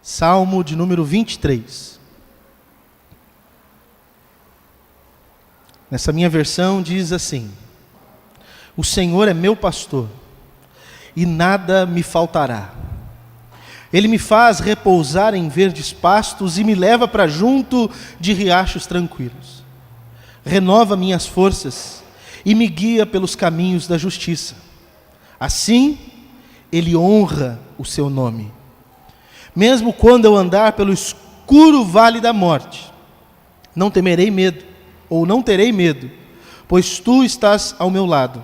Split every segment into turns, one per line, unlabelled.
Salmo de número 23. Nessa minha versão diz assim: O Senhor é meu pastor, e nada me faltará. Ele me faz repousar em verdes pastos e me leva para junto de riachos tranquilos. Renova minhas forças e me guia pelos caminhos da justiça. Assim, Ele honra o seu nome. Mesmo quando eu andar pelo escuro vale da morte, não temerei medo, ou não terei medo, pois Tu estás ao meu lado.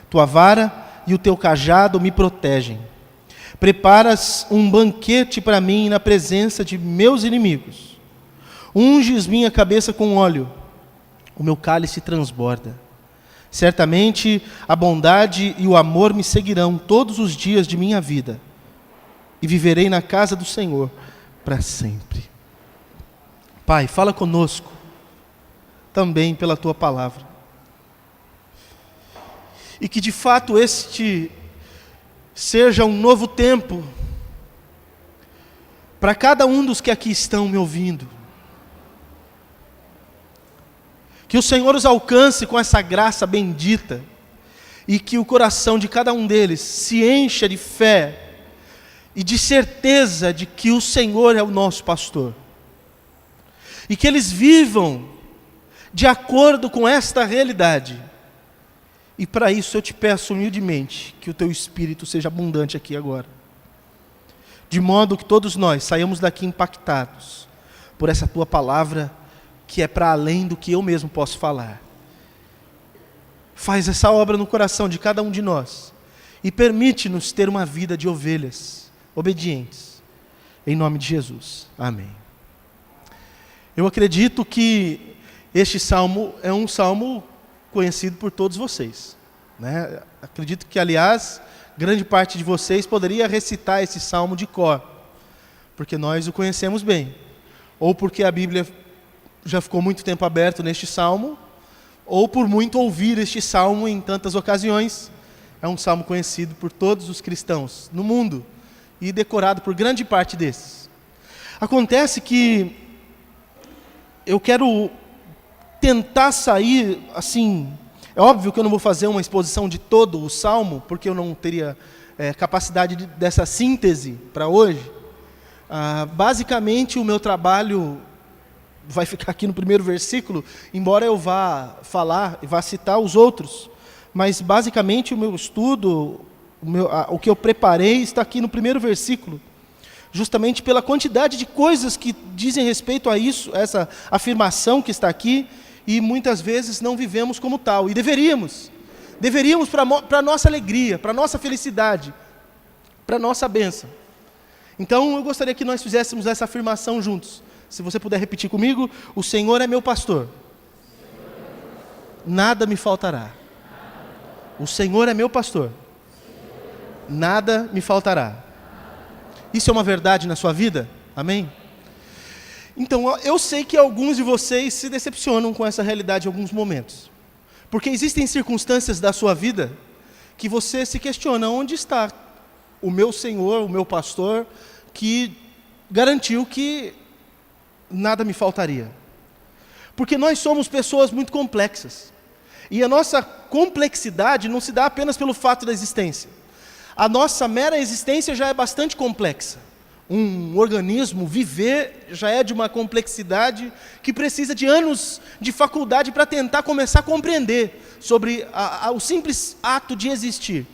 Tua vara e o Teu cajado me protegem. Preparas um banquete para mim na presença de meus inimigos. Unges minha cabeça com óleo, o meu cálice transborda. Certamente a bondade e o amor me seguirão todos os dias de minha vida, e viverei na casa do Senhor para sempre. Pai, fala conosco também pela Tua palavra. E que de fato este seja um novo tempo para cada um dos que aqui estão me ouvindo. Que o Senhor os alcance com essa graça bendita e que o coração de cada um deles se encha de fé e de certeza de que o Senhor é o nosso pastor. E que eles vivam de acordo com esta realidade. E para isso eu te peço humildemente que o Teu Espírito seja abundante aqui agora. De modo que todos nós saiamos daqui impactados por essa Tua palavra que é para além do que eu mesmo posso falar. Faz essa obra no coração de cada um de nós e permite-nos ter uma vida de ovelhas obedientes. Em nome de Jesus. Amém. Eu acredito que este salmo é um salmo conhecido por todos vocês, né? Acredito que, aliás, grande parte de vocês poderia recitar esse salmo de cor, porque nós o conhecemos bem, ou porque a Bíblia já ficou muito tempo aberto neste salmo, ou por muito ouvir este salmo em tantas ocasiões. É um salmo conhecido por todos os cristãos no mundo e decorado por grande parte desses. Acontece que eu quero tentar sair, assim, é óbvio que eu não vou fazer uma exposição de todo o Salmo, porque eu não teria capacidade dessa síntese para hoje. Basicamente, o meu trabalho vai ficar aqui no primeiro versículo, embora eu vá falar e vá citar os outros, mas basicamente o meu estudo, o que eu preparei está aqui no primeiro versículo, justamente pela quantidade de coisas que dizem respeito a isso, essa afirmação que está aqui, e muitas vezes não vivemos como tal, e deveríamos para a nossa alegria, para a nossa felicidade, para a nossa bênção. Então eu gostaria que nós fizéssemos essa afirmação juntos. Se você puder repetir comigo: o Senhor é meu pastor, nada me faltará. O Senhor é meu pastor, nada me faltará. Isso é uma verdade na sua vida? Amém? Então, eu sei que alguns de vocês se decepcionam com essa realidade em alguns momentos. Porque existem circunstâncias da sua vida que você se questiona: onde está o meu Senhor, o meu pastor, que garantiu que nada me faltaria? Porque nós somos pessoas muito complexas. E a nossa complexidade não se dá apenas pelo fato da existência. A nossa mera existência já é bastante complexa. Um organismo viver já é de uma complexidade que precisa de anos de faculdade para tentar começar a compreender sobre o simples ato de existir.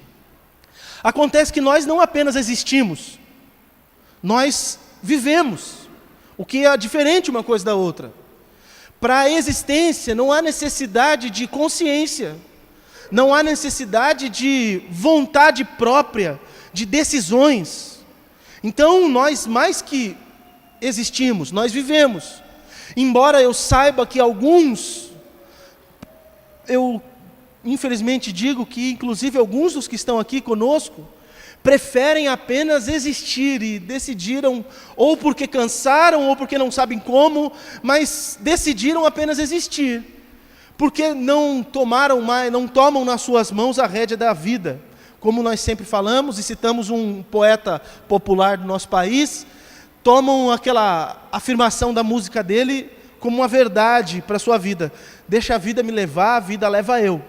Acontece que nós não apenas existimos, nós vivemos, o que é diferente uma coisa da outra. Para a existência não há necessidade de consciência, não há necessidade de vontade própria, de decisões. Então, nós mais que existimos, nós vivemos. Embora eu saiba que alguns, eu infelizmente digo que inclusive alguns dos que estão aqui conosco, preferem apenas existir e decidiram, ou porque cansaram, ou porque não sabem como, mas decidiram apenas existir. Porque não tomam nas suas mãos a rédea da vida. Como nós sempre falamos e citamos um poeta popular do nosso país: tomam aquela afirmação da música dele como uma verdade para a sua vida. Deixa a vida me levar, a vida leva eu.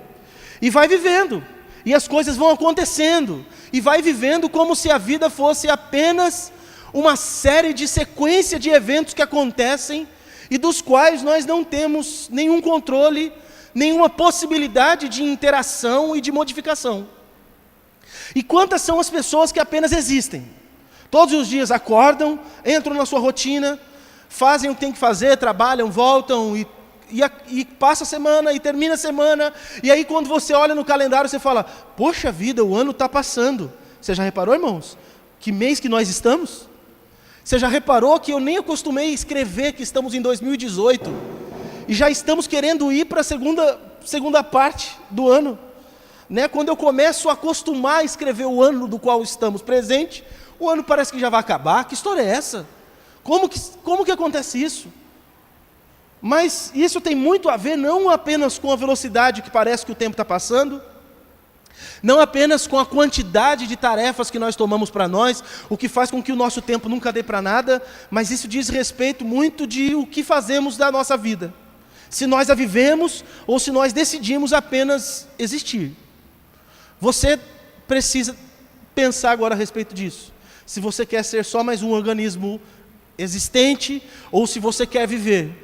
E vai vivendo, e as coisas vão acontecendo, e vai vivendo como se a vida fosse apenas uma série de sequência de eventos que acontecem, e dos quais nós não temos nenhum controle, nenhuma possibilidade de interação e de modificação. E quantas são as pessoas que apenas existem? Todos os dias acordam, entram na sua rotina, fazem o que tem que fazer, trabalham, voltam e passa a semana e termina a semana. E aí quando você olha no calendário, você fala, poxa vida, o ano está passando. Você já reparou, irmãos? Que mês que nós estamos? Você já reparou que eu nem acostumei a escrever que estamos em 2018 e já estamos querendo ir para a segunda parte do ano, né? Quando eu começo a acostumar a escrever o ano do qual estamos presente, o ano parece que já vai acabar. Que história é essa? Como que acontece isso? Mas isso tem muito a ver não apenas com a velocidade que parece que o tempo está passando, não apenas com a quantidade de tarefas que nós tomamos para nós, o que faz com que o nosso tempo nunca dê para nada, mas isso diz respeito muito de o que fazemos da nossa vida. Se nós a vivemos ou se nós decidimos apenas existir. Você precisa pensar agora a respeito disso. Se você quer ser só mais um organismo existente ou se você quer viver.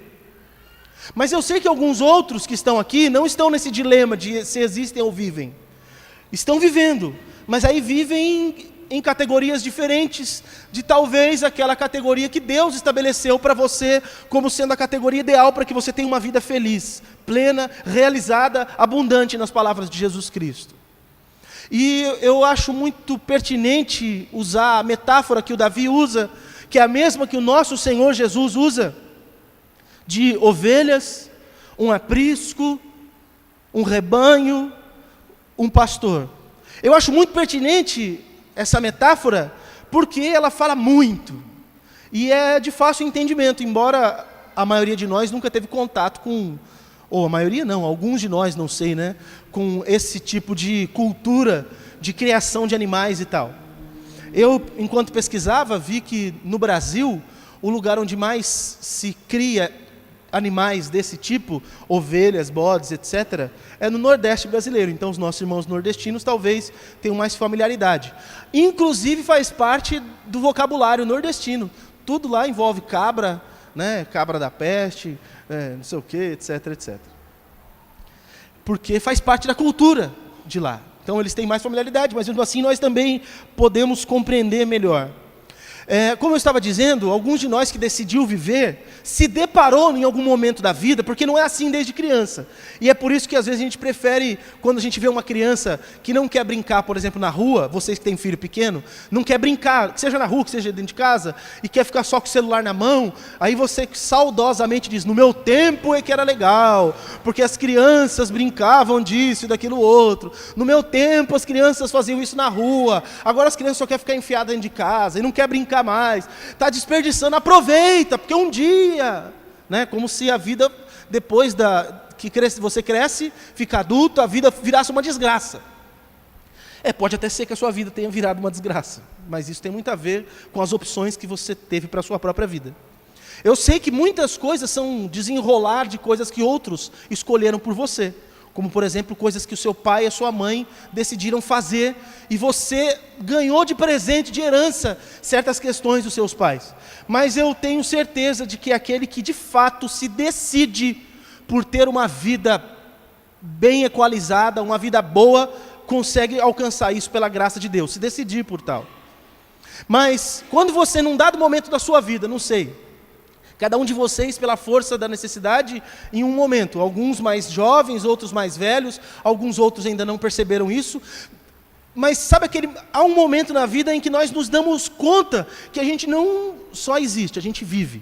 Mas eu sei que alguns outros que estão aqui não estão nesse dilema de se existem ou vivem. Estão vivendo, mas aí vivem em categorias diferentes de talvez aquela categoria que Deus estabeleceu para você como sendo a categoria ideal para que você tenha uma vida feliz, plena, realizada, abundante nas palavras de Jesus Cristo. E eu acho muito pertinente usar a metáfora que o Davi usa, que é a mesma que o nosso Senhor Jesus usa, de ovelhas, um aprisco, um rebanho, um pastor. Eu acho muito pertinente essa metáfora, porque ela fala muito, e é de fácil entendimento, embora a maioria de nós nunca teve contato com, ou a maioria não, alguns de nós, não sei, né, com esse tipo de cultura de criação de animais e tal. Eu, enquanto pesquisava, vi que no Brasil, o lugar onde mais se cria animais desse tipo, ovelhas, bodes, etc., é no Nordeste brasileiro. Então os nossos irmãos nordestinos talvez tenham mais familiaridade. Inclusive faz parte do vocabulário nordestino. Tudo lá envolve cabra, né, cabra da peste, não sei o que, etc., etc. Porque faz parte da cultura de lá. Então eles têm mais familiaridade, mas mesmo assim nós também podemos compreender melhor. Como eu estava dizendo, alguns de nós que decidiu viver, se deparou em algum momento da vida, porque não é assim desde criança. E é por isso que às vezes a gente prefere, quando a gente vê uma criança que não quer brincar, por exemplo, na rua, vocês que têm filho pequeno, não quer brincar, que seja na rua, que seja dentro de casa, e quer ficar só com o celular na mão, aí você saudosamente diz, no meu tempo é que era legal, porque as crianças brincavam disso e daquilo outro. No meu tempo as crianças faziam isso na rua, agora as crianças só querem ficar enfiadas dentro de casa, e não quer brincar mais, está desperdiçando, aproveita, porque um dia, né, como se a vida, depois que você cresce, fica adulto, a vida virasse uma desgraça. Pode até ser que a sua vida tenha virado uma desgraça, mas isso tem muito a ver com as opções que você teve para a sua própria vida. Eu sei que muitas coisas são desenrolar de coisas que outros escolheram por você, como por exemplo coisas que o seu pai e a sua mãe decidiram fazer e você ganhou de presente, de herança, certas questões dos seus pais. Mas eu tenho certeza de que aquele que de fato se decide por ter uma vida bem equalizada, uma vida boa, consegue alcançar isso pela graça de Deus, se decidir por tal. Mas quando você num dado momento da sua vida, não sei, cada um de vocês pela força da necessidade em um momento, alguns mais jovens, outros mais velhos, alguns outros ainda não perceberam isso, mas sabe há um momento na vida em que nós nos damos conta que a gente não só existe, a gente vive.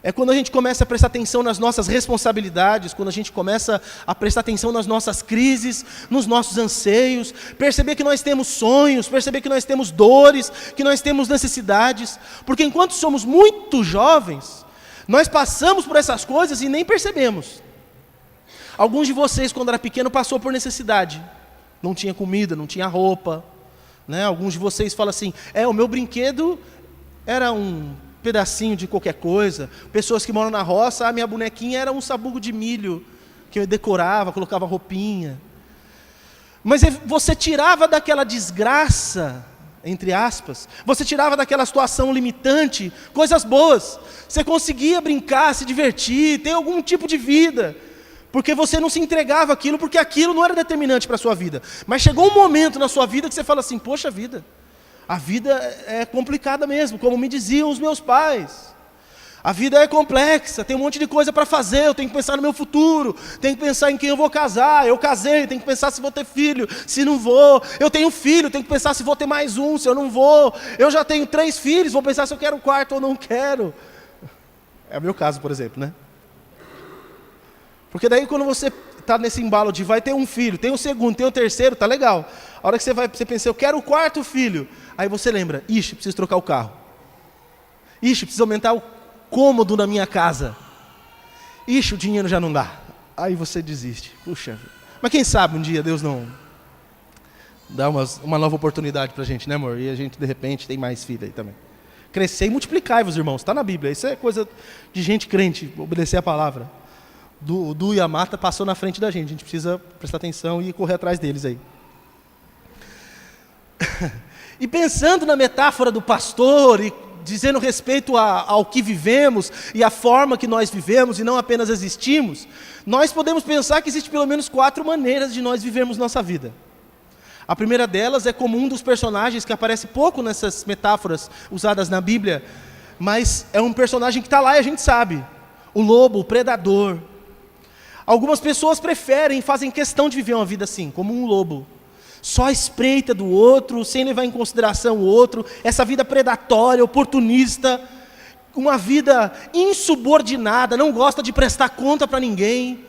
É quando a gente começa a prestar atenção nas nossas responsabilidades, quando a gente começa a prestar atenção nas nossas crises, nos nossos anseios, perceber que nós temos sonhos, perceber que nós temos dores, que nós temos necessidades, porque enquanto somos muito jovens, nós passamos por essas coisas e nem percebemos. Alguns de vocês, quando era pequeno, passou por necessidade. Não tinha comida, não tinha roupa. Né? Alguns de vocês falam assim, o meu brinquedo era um pedacinho de qualquer coisa. Pessoas que moram na roça, a minha bonequinha era um sabugo de milho, que eu decorava, colocava roupinha. Mas você tirava daquela desgraça, entre aspas, você tirava daquela situação limitante, coisas boas. Você conseguia brincar, se divertir, ter algum tipo de vida, porque você não se entregava àquilo, porque aquilo não era determinante para a sua vida. Mas chegou um momento na sua vida que você fala assim, poxa vida, a vida é complicada mesmo, como me diziam os meus pais. A vida é complexa, tem um monte de coisa para fazer, eu tenho que pensar no meu futuro, tenho que pensar em quem eu vou casar, eu casei, tenho que pensar se vou ter filho, se não vou, eu tenho filho, tenho que pensar se vou ter mais um, se eu não vou, eu já tenho 3 filhos, vou pensar se eu quero um quarto ou não quero. É o meu caso, por exemplo, né? Porque daí quando você está nesse embalo de vai ter um filho, tem um segundo, tem um terceiro, tá legal. A hora que você pensa, eu quero o 4º filho, aí você lembra, ixi, preciso trocar o carro. Ixi, preciso aumentar o cômodo na minha casa. Ixi, o dinheiro já não dá. Aí você desiste. Puxa, mas quem sabe um dia Deus não dá uma nova oportunidade pra gente, né, amor? E a gente de repente tem mais filho aí também. Crescer e multiplicai-vos, irmãos. Está na Bíblia. Isso é coisa de gente crente, obedecer a palavra. O Du e a Marta passou na frente da gente. A gente precisa prestar atenção e correr atrás deles aí. E pensando na metáfora do pastor e dizendo respeito ao que vivemos e à forma que nós vivemos e não apenas existimos, nós podemos pensar que existe pelo menos 4 maneiras de nós vivermos nossa vida. A primeira delas é como um dos personagens que aparece pouco nessas metáforas usadas na Bíblia, mas é um personagem que está lá e a gente sabe, o lobo, o predador. Algumas pessoas preferem, fazem questão de viver uma vida assim, como um lobo. Só à espreita do outro, sem levar em consideração o outro, essa vida predatória, oportunista, uma vida insubordinada, não gosta de prestar conta para ninguém,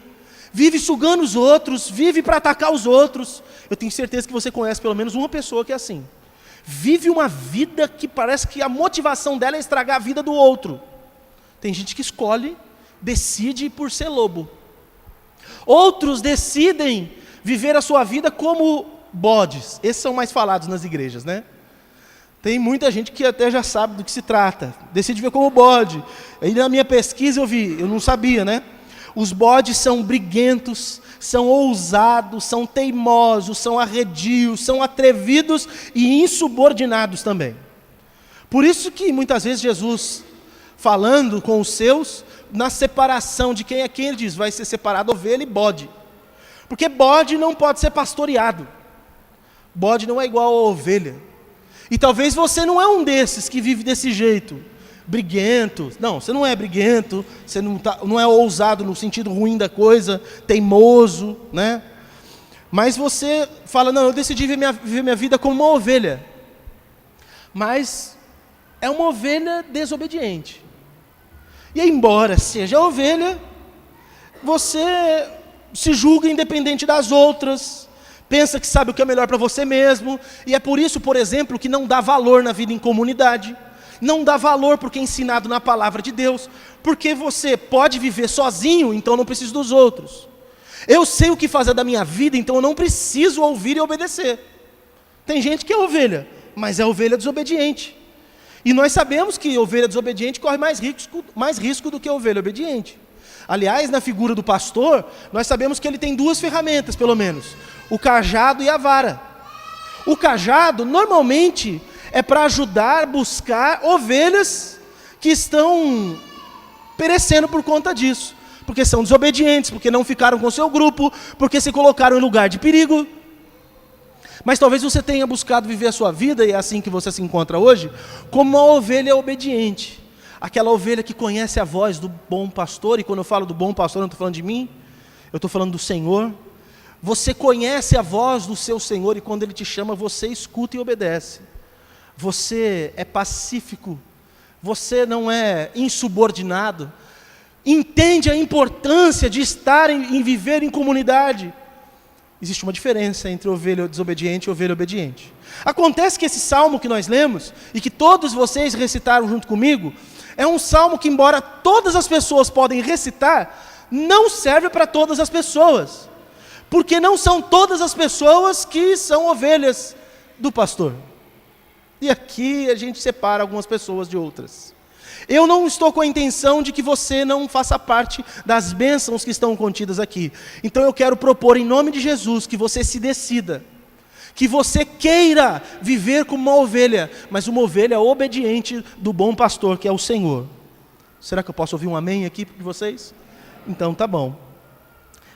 vive sugando os outros, vive para atacar os outros. Eu tenho certeza que você conhece pelo menos uma pessoa que é assim. Vive uma vida que parece que a motivação dela é estragar a vida do outro. Tem gente que escolhe, decide por ser lobo. Outros decidem viver a sua vida como bodes. Esses são mais falados nas igrejas, né? Tem muita gente que até já sabe do que se trata. Decide ver como bode. Aí na minha pesquisa eu não sabia, né? Os bodes são briguentos, são ousados, são teimosos, são arredios, são atrevidos e insubordinados também. Por isso que muitas vezes Jesus, falando com os seus, na separação de quem é quem, ele diz, vai ser separado ovelha e bode. Porque bode não pode ser pastoreado. Bode não é igual a ovelha. E talvez você não é um desses que vive desse jeito, briguento. Não, você não é briguento, você não é ousado no sentido ruim da coisa, teimoso, né? Mas você fala, não, eu decidi viver minha vida como uma ovelha. Mas é uma ovelha desobediente. E embora seja ovelha, você se julga independente das outras, pensa que sabe o que é melhor para você mesmo, e é por isso, por exemplo, que não dá valor na vida em comunidade, não dá valor porque é ensinado na palavra de Deus, porque você pode viver sozinho, então não preciso dos outros. Eu sei o que fazer da minha vida, então eu não preciso ouvir e obedecer. Tem gente que é ovelha, mas é ovelha desobediente. E nós sabemos que ovelha desobediente corre mais risco do que ovelha obediente. Aliás, na figura do pastor, nós sabemos que ele tem 2 ferramentas, pelo menos. O cajado e a vara. O cajado, normalmente, é para ajudar a buscar ovelhas que estão perecendo por conta disso. Porque são desobedientes, porque não ficaram com o seu grupo, porque se colocaram em lugar de perigo. Mas talvez você tenha buscado viver a sua vida, e é assim que você se encontra hoje, como uma ovelha obediente. Aquela ovelha que conhece a voz do bom pastor, e quando eu falo do bom pastor, eu não estou falando de mim, eu estou falando do Senhor. Você conhece a voz do seu Senhor, e quando Ele te chama, você escuta e obedece. Você é pacífico, você não é insubordinado, entende a importância de estar em viver em comunidade. Existe uma diferença entre ovelha desobediente e ovelha obediente. Acontece que esse salmo que nós lemos, e que todos vocês recitaram junto comigo, é um salmo que, embora todas as pessoas podem recitar, não serve para todas as pessoas. Porque não são todas as pessoas que são ovelhas do pastor. E aqui a gente separa algumas pessoas de outras. Eu não estou com a intenção de que você não faça parte das bênçãos que estão contidas aqui. Então eu quero propor em nome de Jesus que você se decida, que você queira viver como uma ovelha, mas uma ovelha obediente do bom pastor, que é o Senhor. Será que eu posso ouvir um amém aqui de vocês? Então tá bom.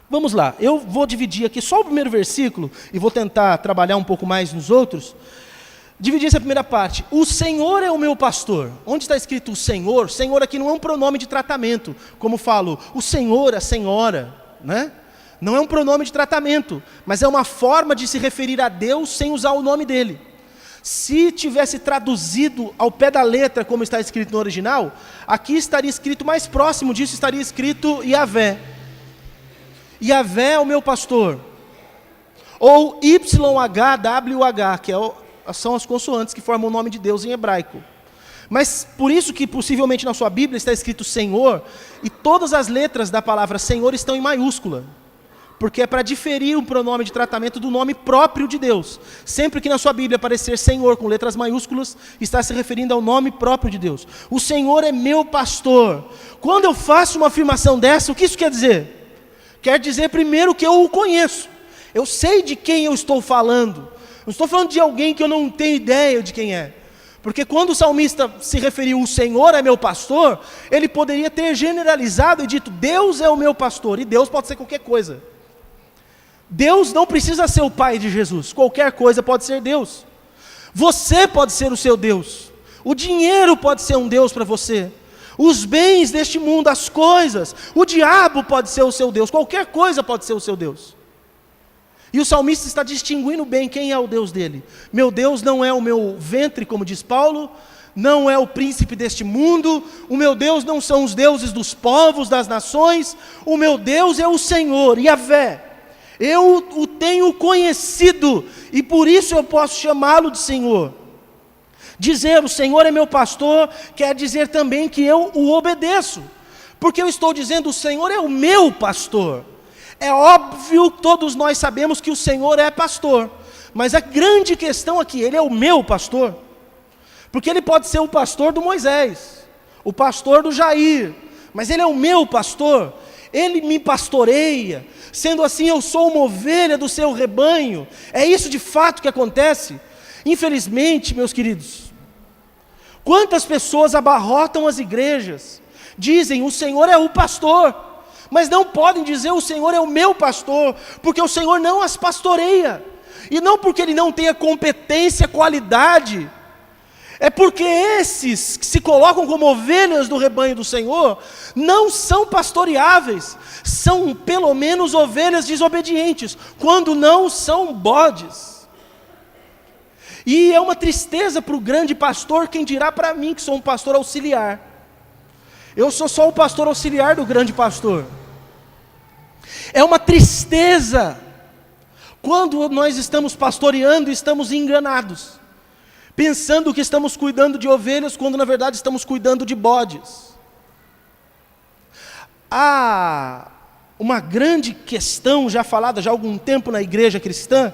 Vamos lá, eu vou dividir aqui só o primeiro versículo e vou tentar trabalhar um pouco mais nos outros. Dividir essa primeira parte. O Senhor é o meu pastor. Onde está escrito o Senhor? Senhor aqui não é um pronome de tratamento, como falo, o Senhor, a senhora, né? Não é um pronome de tratamento, mas é uma forma de se referir a Deus sem usar o nome dele. Se tivesse traduzido ao pé da letra, como está escrito no original, aqui estaria escrito mais próximo disso, estaria escrito Yahvé. Yahvé é o meu pastor. Ou YHWH, que são as consoantes que formam o nome de Deus em hebraico. Mas por isso que possivelmente na sua Bíblia está escrito Senhor, e todas as letras da palavra Senhor estão em maiúscula. Porque é para diferir um pronome de tratamento do nome próprio de Deus. Sempre que na sua Bíblia aparecer Senhor com letras maiúsculas, está se referindo ao nome próprio de Deus. O Senhor é meu pastor. Quando eu faço uma afirmação dessa, o que isso quer dizer? Quer dizer primeiro que eu o conheço. Eu sei de quem eu estou falando. Não estou falando de alguém que eu não tenho ideia de quem é. Porque quando o salmista se referiu, o Senhor é meu pastor, ele poderia ter generalizado e dito, Deus é o meu pastor. E Deus pode ser qualquer coisa. Deus não precisa ser o pai de Jesus, qualquer coisa pode ser Deus. Você pode ser o seu Deus, o dinheiro pode ser um Deus para você, os bens deste mundo, as coisas, o diabo pode ser o seu Deus, qualquer coisa pode ser o seu Deus. E o salmista está distinguindo bem quem é o Deus dele. Meu Deus não é o meu ventre, como diz Paulo, não é o príncipe deste mundo, o meu Deus não são os deuses dos povos, das nações, o meu Deus é o Senhor, Yahvé. Eu o tenho conhecido, e por isso eu posso chamá-lo de Senhor. Dizer o Senhor é meu pastor, quer dizer também que eu o obedeço. Porque eu estou dizendo o Senhor é o meu pastor. É óbvio que todos nós sabemos que o Senhor é pastor. Mas a grande questão aqui, ele é o meu pastor. Porque ele pode ser o pastor do Moisés, o pastor do Jair, mas ele é o meu pastor. Ele me pastoreia, sendo assim eu sou uma ovelha do seu rebanho. É isso de fato que acontece. Infelizmente, meus queridos, quantas pessoas abarrotam as igrejas, dizem o Senhor é o pastor, mas não podem dizer o Senhor é o meu pastor, porque o Senhor não as pastoreia, e não porque Ele não tenha competência, qualidade, é porque esses que se colocam como ovelhas do rebanho do Senhor, não são pastoreáveis, são pelo menos ovelhas desobedientes, quando não são bodes. E é uma tristeza para o grande pastor, quem dirá para mim que sou um pastor auxiliar. Eu sou só o pastor auxiliar do grande pastor. É uma tristeza, quando nós estamos pastoreando e estamos enganados, pensando que estamos cuidando de ovelhas, quando na verdade estamos cuidando de bodes. Há uma grande questão já falada já há algum tempo na igreja cristã,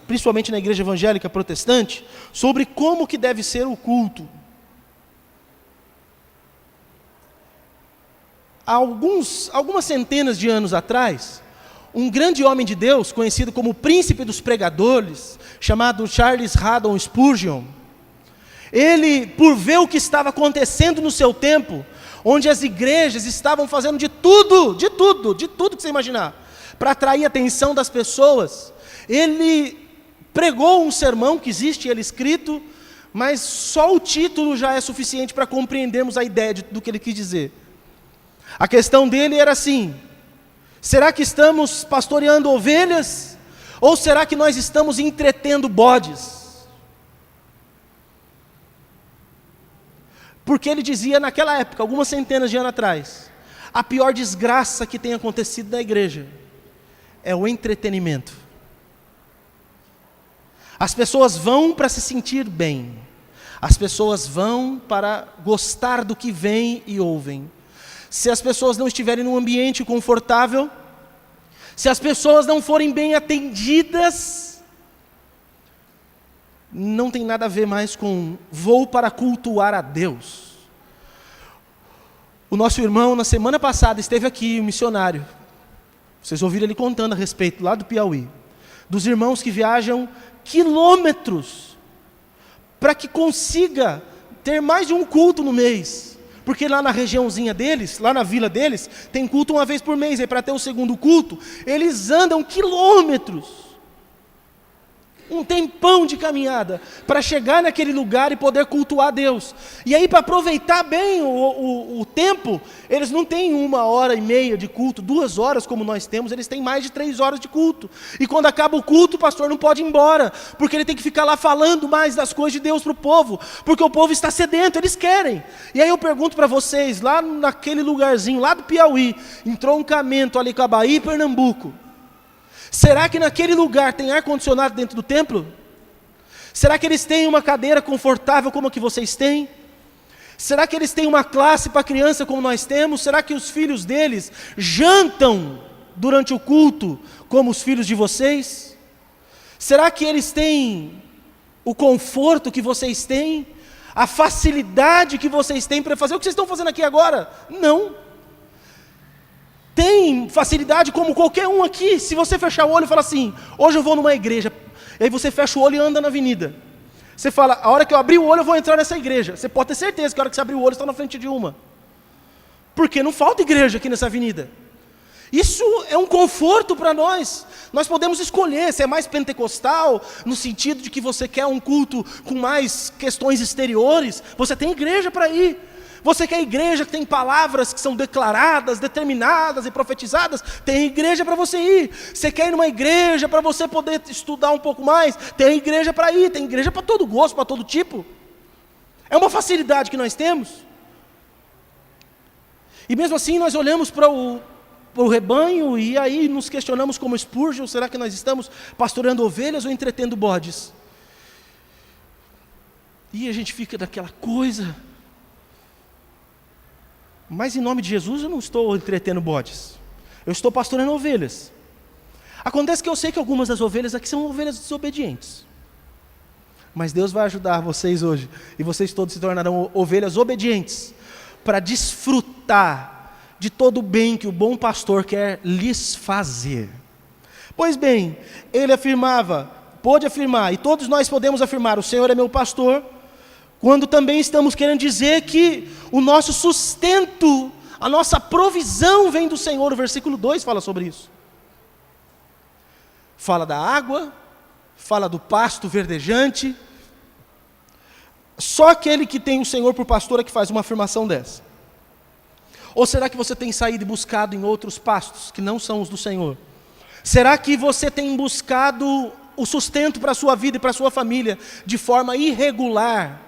principalmente na igreja evangélica protestante, sobre como que deve ser o culto. Há algumas centenas de anos atrás, um grande homem de Deus, conhecido como o príncipe dos pregadores, chamado Charles Haddon Spurgeon, ele, por ver o que estava acontecendo no seu tempo, onde as igrejas estavam fazendo de tudo que você imaginar, para atrair a atenção das pessoas, ele pregou um sermão que existe ele escrito, mas só o título já é suficiente para compreendermos a ideia do que ele quis dizer. A questão dele era assim: será que estamos pastoreando ovelhas? Ou será que nós estamos entretendo bodes? Porque ele dizia naquela época, algumas centenas de anos atrás, a pior desgraça que tem acontecido na igreja é o entretenimento. As pessoas vão para se sentir bem, as pessoas vão para gostar do que veem e ouvem. Se as pessoas não estiverem num ambiente confortável, se as pessoas não forem bem atendidas, não tem nada a ver mais com vou para cultuar a Deus. O nosso irmão, na semana passada, esteve aqui, um missionário. Vocês ouviram ele contando a respeito, lá do Piauí. Dos irmãos que viajam quilômetros para que consiga ter mais de um culto no mês. Porque lá na regiãozinha deles, lá na vila deles, tem culto uma vez por mês. E para ter o segundo culto, eles andam quilômetros. Um tempão de caminhada para chegar naquele lugar e poder cultuar Deus. E aí, para aproveitar bem o tempo, eles não têm 1h30 de culto, 2 horas como nós temos, eles têm mais de 3 horas de culto. E quando acaba o culto, o pastor não pode ir embora, porque ele tem que ficar lá falando mais das coisas de Deus para o povo, porque o povo está sedento, eles querem. E aí eu pergunto para vocês, lá naquele lugarzinho, lá do Piauí, entroncamento ali com a Bahia e Pernambuco, será que naquele lugar tem ar-condicionado dentro do templo? Será que eles têm uma cadeira confortável como a que vocês têm? Será que eles têm uma classe para criança como nós temos? Será que os filhos deles jantam durante o culto como os filhos de vocês? Será que eles têm o conforto que vocês têm? A facilidade que vocês têm para fazer o que vocês estão fazendo aqui agora? Não. Tem facilidade como qualquer um aqui. Se você fechar o olho e falar assim, hoje eu vou numa igreja, e aí você fecha o olho e anda na avenida. Você fala, a hora que eu abrir o olho eu vou entrar nessa igreja. Você pode ter certeza que a hora que você abrir o olho você está na frente de uma. Porque não falta igreja aqui nessa avenida. Isso é um conforto para nós. Nós podemos escolher se é mais pentecostal, no sentido de que você quer um culto com mais questões exteriores. Você tem igreja para ir. Você quer igreja que tem palavras que são declaradas, determinadas e profetizadas? Tem igreja para você ir. Você quer ir numa igreja para você poder estudar um pouco mais? Tem igreja para ir, tem igreja para todo gosto, para todo tipo. É uma facilidade que nós temos. E mesmo assim nós olhamos para o rebanho e aí nos questionamos como Spurgeon, será que nós estamos pastorando ovelhas ou entretendo bodes? E a gente fica daquela coisa... Mas em nome de Jesus eu não estou entretendo bodes. Eu estou pastorando ovelhas. Acontece que eu sei que algumas das ovelhas aqui são ovelhas desobedientes. Mas Deus vai ajudar vocês hoje. E vocês todos se tornarão ovelhas obedientes. Para desfrutar de todo o bem que o bom pastor quer lhes fazer. Pois bem, ele afirmava, pôde afirmar, e todos nós podemos afirmar, o Senhor é meu pastor, quando também estamos querendo dizer que o nosso sustento, a nossa provisão vem do Senhor. O versículo 2 fala sobre isso. Fala da água, fala do pasto verdejante. Só aquele que tem o Senhor por pastor é que faz uma afirmação dessa. Ou será que você tem saído e buscado em outros pastos que não são os do Senhor? Será que você tem buscado o sustento para a sua vida e para a sua família de forma irregular?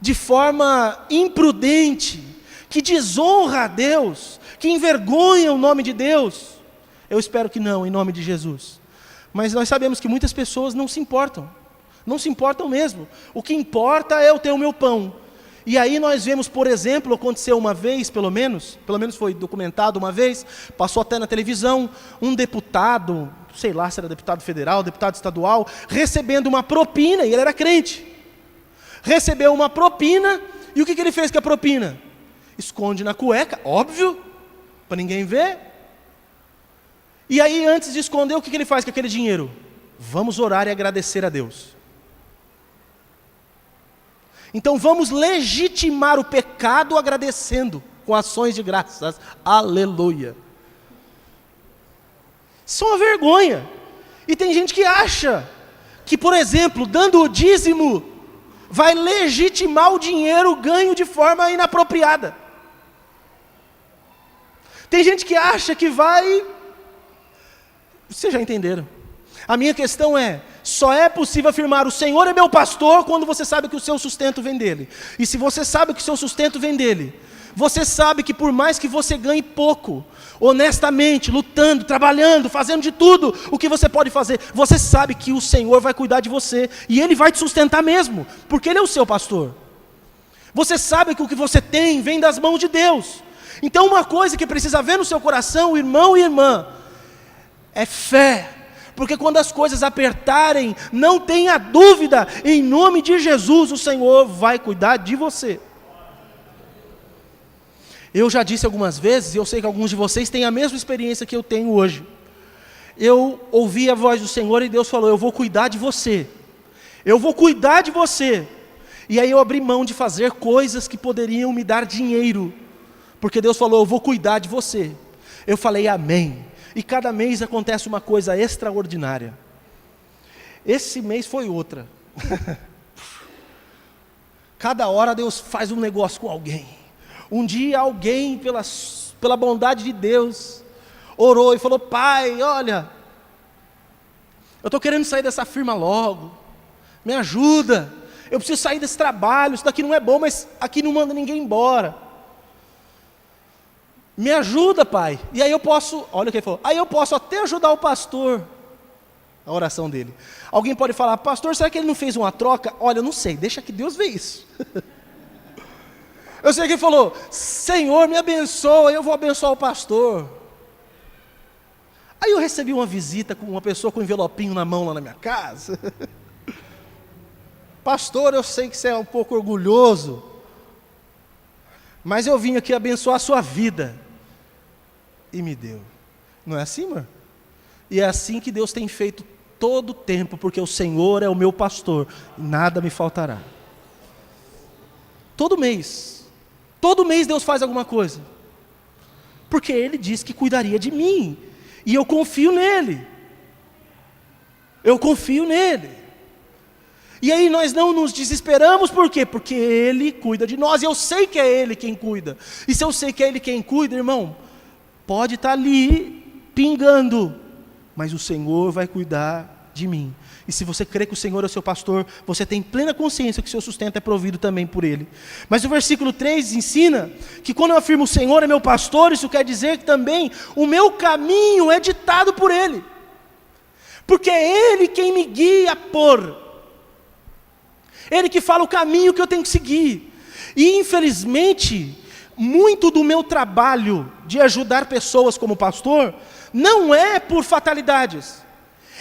De forma imprudente, que desonra a Deus, que envergonha o nome de Deus? Eu espero que não, em nome de Jesus. Mas nós sabemos que muitas pessoas não se importam mesmo. O que importa é eu ter o meu pão. E aí nós vemos, por exemplo, aconteceu uma vez, pelo menos foi documentado uma vez, passou até na televisão, um deputado, sei lá se era deputado federal, deputado estadual, recebendo uma propina, e ele era crente. Recebeu uma propina, e o que ele fez com a propina? Esconde na cueca, óbvio, para ninguém ver. E aí, antes de esconder, o que ele faz com aquele dinheiro? Vamos orar e agradecer a Deus. Então vamos legitimar o pecado agradecendo, com ações de graças. Aleluia. Isso é uma vergonha. E tem gente que acha que, por exemplo, dando o dízimo, vai legitimar o dinheiro ganho de forma inapropriada. Tem gente que acha que vai... Vocês já entenderam. A minha questão é, só é possível afirmar, o Senhor é meu pastor, quando você sabe que o seu sustento vem dele. E se você sabe que o seu sustento vem dele, você sabe que por mais que você ganhe pouco, honestamente, lutando, trabalhando, fazendo de tudo o que você pode fazer, você sabe que o Senhor vai cuidar de você, e Ele vai te sustentar mesmo, porque Ele é o seu pastor. Você sabe que o que você tem vem das mãos de Deus. Então uma coisa que precisa haver no seu coração, irmão e irmã, é fé. Porque quando as coisas apertarem, não tenha dúvida, em nome de Jesus, o Senhor vai cuidar de você. Eu já disse algumas vezes, e eu sei que alguns de vocês têm a mesma experiência que eu tenho hoje. Eu ouvi a voz do Senhor e Deus falou: eu vou cuidar de você. Eu vou cuidar de você. E aí eu abri mão de fazer coisas que poderiam me dar dinheiro, porque Deus falou: eu vou cuidar de você. Eu falei amém. E cada mês acontece uma coisa extraordinária. Esse mês foi outra. Cada hora Deus faz um negócio com alguém. Um dia alguém, pela bondade de Deus, orou e falou: pai, olha, eu estou querendo sair dessa firma logo, me ajuda, eu preciso sair desse trabalho, isso daqui não é bom, mas aqui não manda ninguém embora. Me ajuda, pai. E aí eu posso, olha o que ele falou, aí eu posso até ajudar o pastor. A oração dele. Alguém pode falar: pastor, será que ele não fez uma troca? Olha, eu não sei, deixa que Deus vê isso. Eu sei que ele falou: Senhor, me abençoa, eu vou abençoar o pastor. Aí eu recebi uma visita com uma pessoa com um envelopinho na mão lá na minha casa. Pastor, eu sei que você é um pouco orgulhoso, mas eu vim aqui abençoar a sua vida. E me deu. Não é assim, mano? E é assim que Deus tem feito todo o tempo, porque o Senhor é o meu pastor, nada me faltará. Todo mês Deus faz alguma coisa, porque Ele disse que cuidaria de mim, e eu confio nele, e aí nós não nos desesperamos, por quê? Porque Ele cuida de nós, e eu sei que é Ele quem cuida, e se eu sei que é Ele quem cuida, irmão, pode estar ali pingando, mas o Senhor vai cuidar de mim. E se você crê que o Senhor é o seu pastor, você tem plena consciência que o seu sustento é provido também por Ele. Mas o versículo 3 ensina que quando eu afirmo o Senhor é meu pastor, isso quer dizer que também o meu caminho é ditado por Ele. Porque é Ele quem me guia por. Ele que fala o caminho que eu tenho que seguir. E infelizmente, muito do meu trabalho de ajudar pessoas como pastor, não é por fatalidades,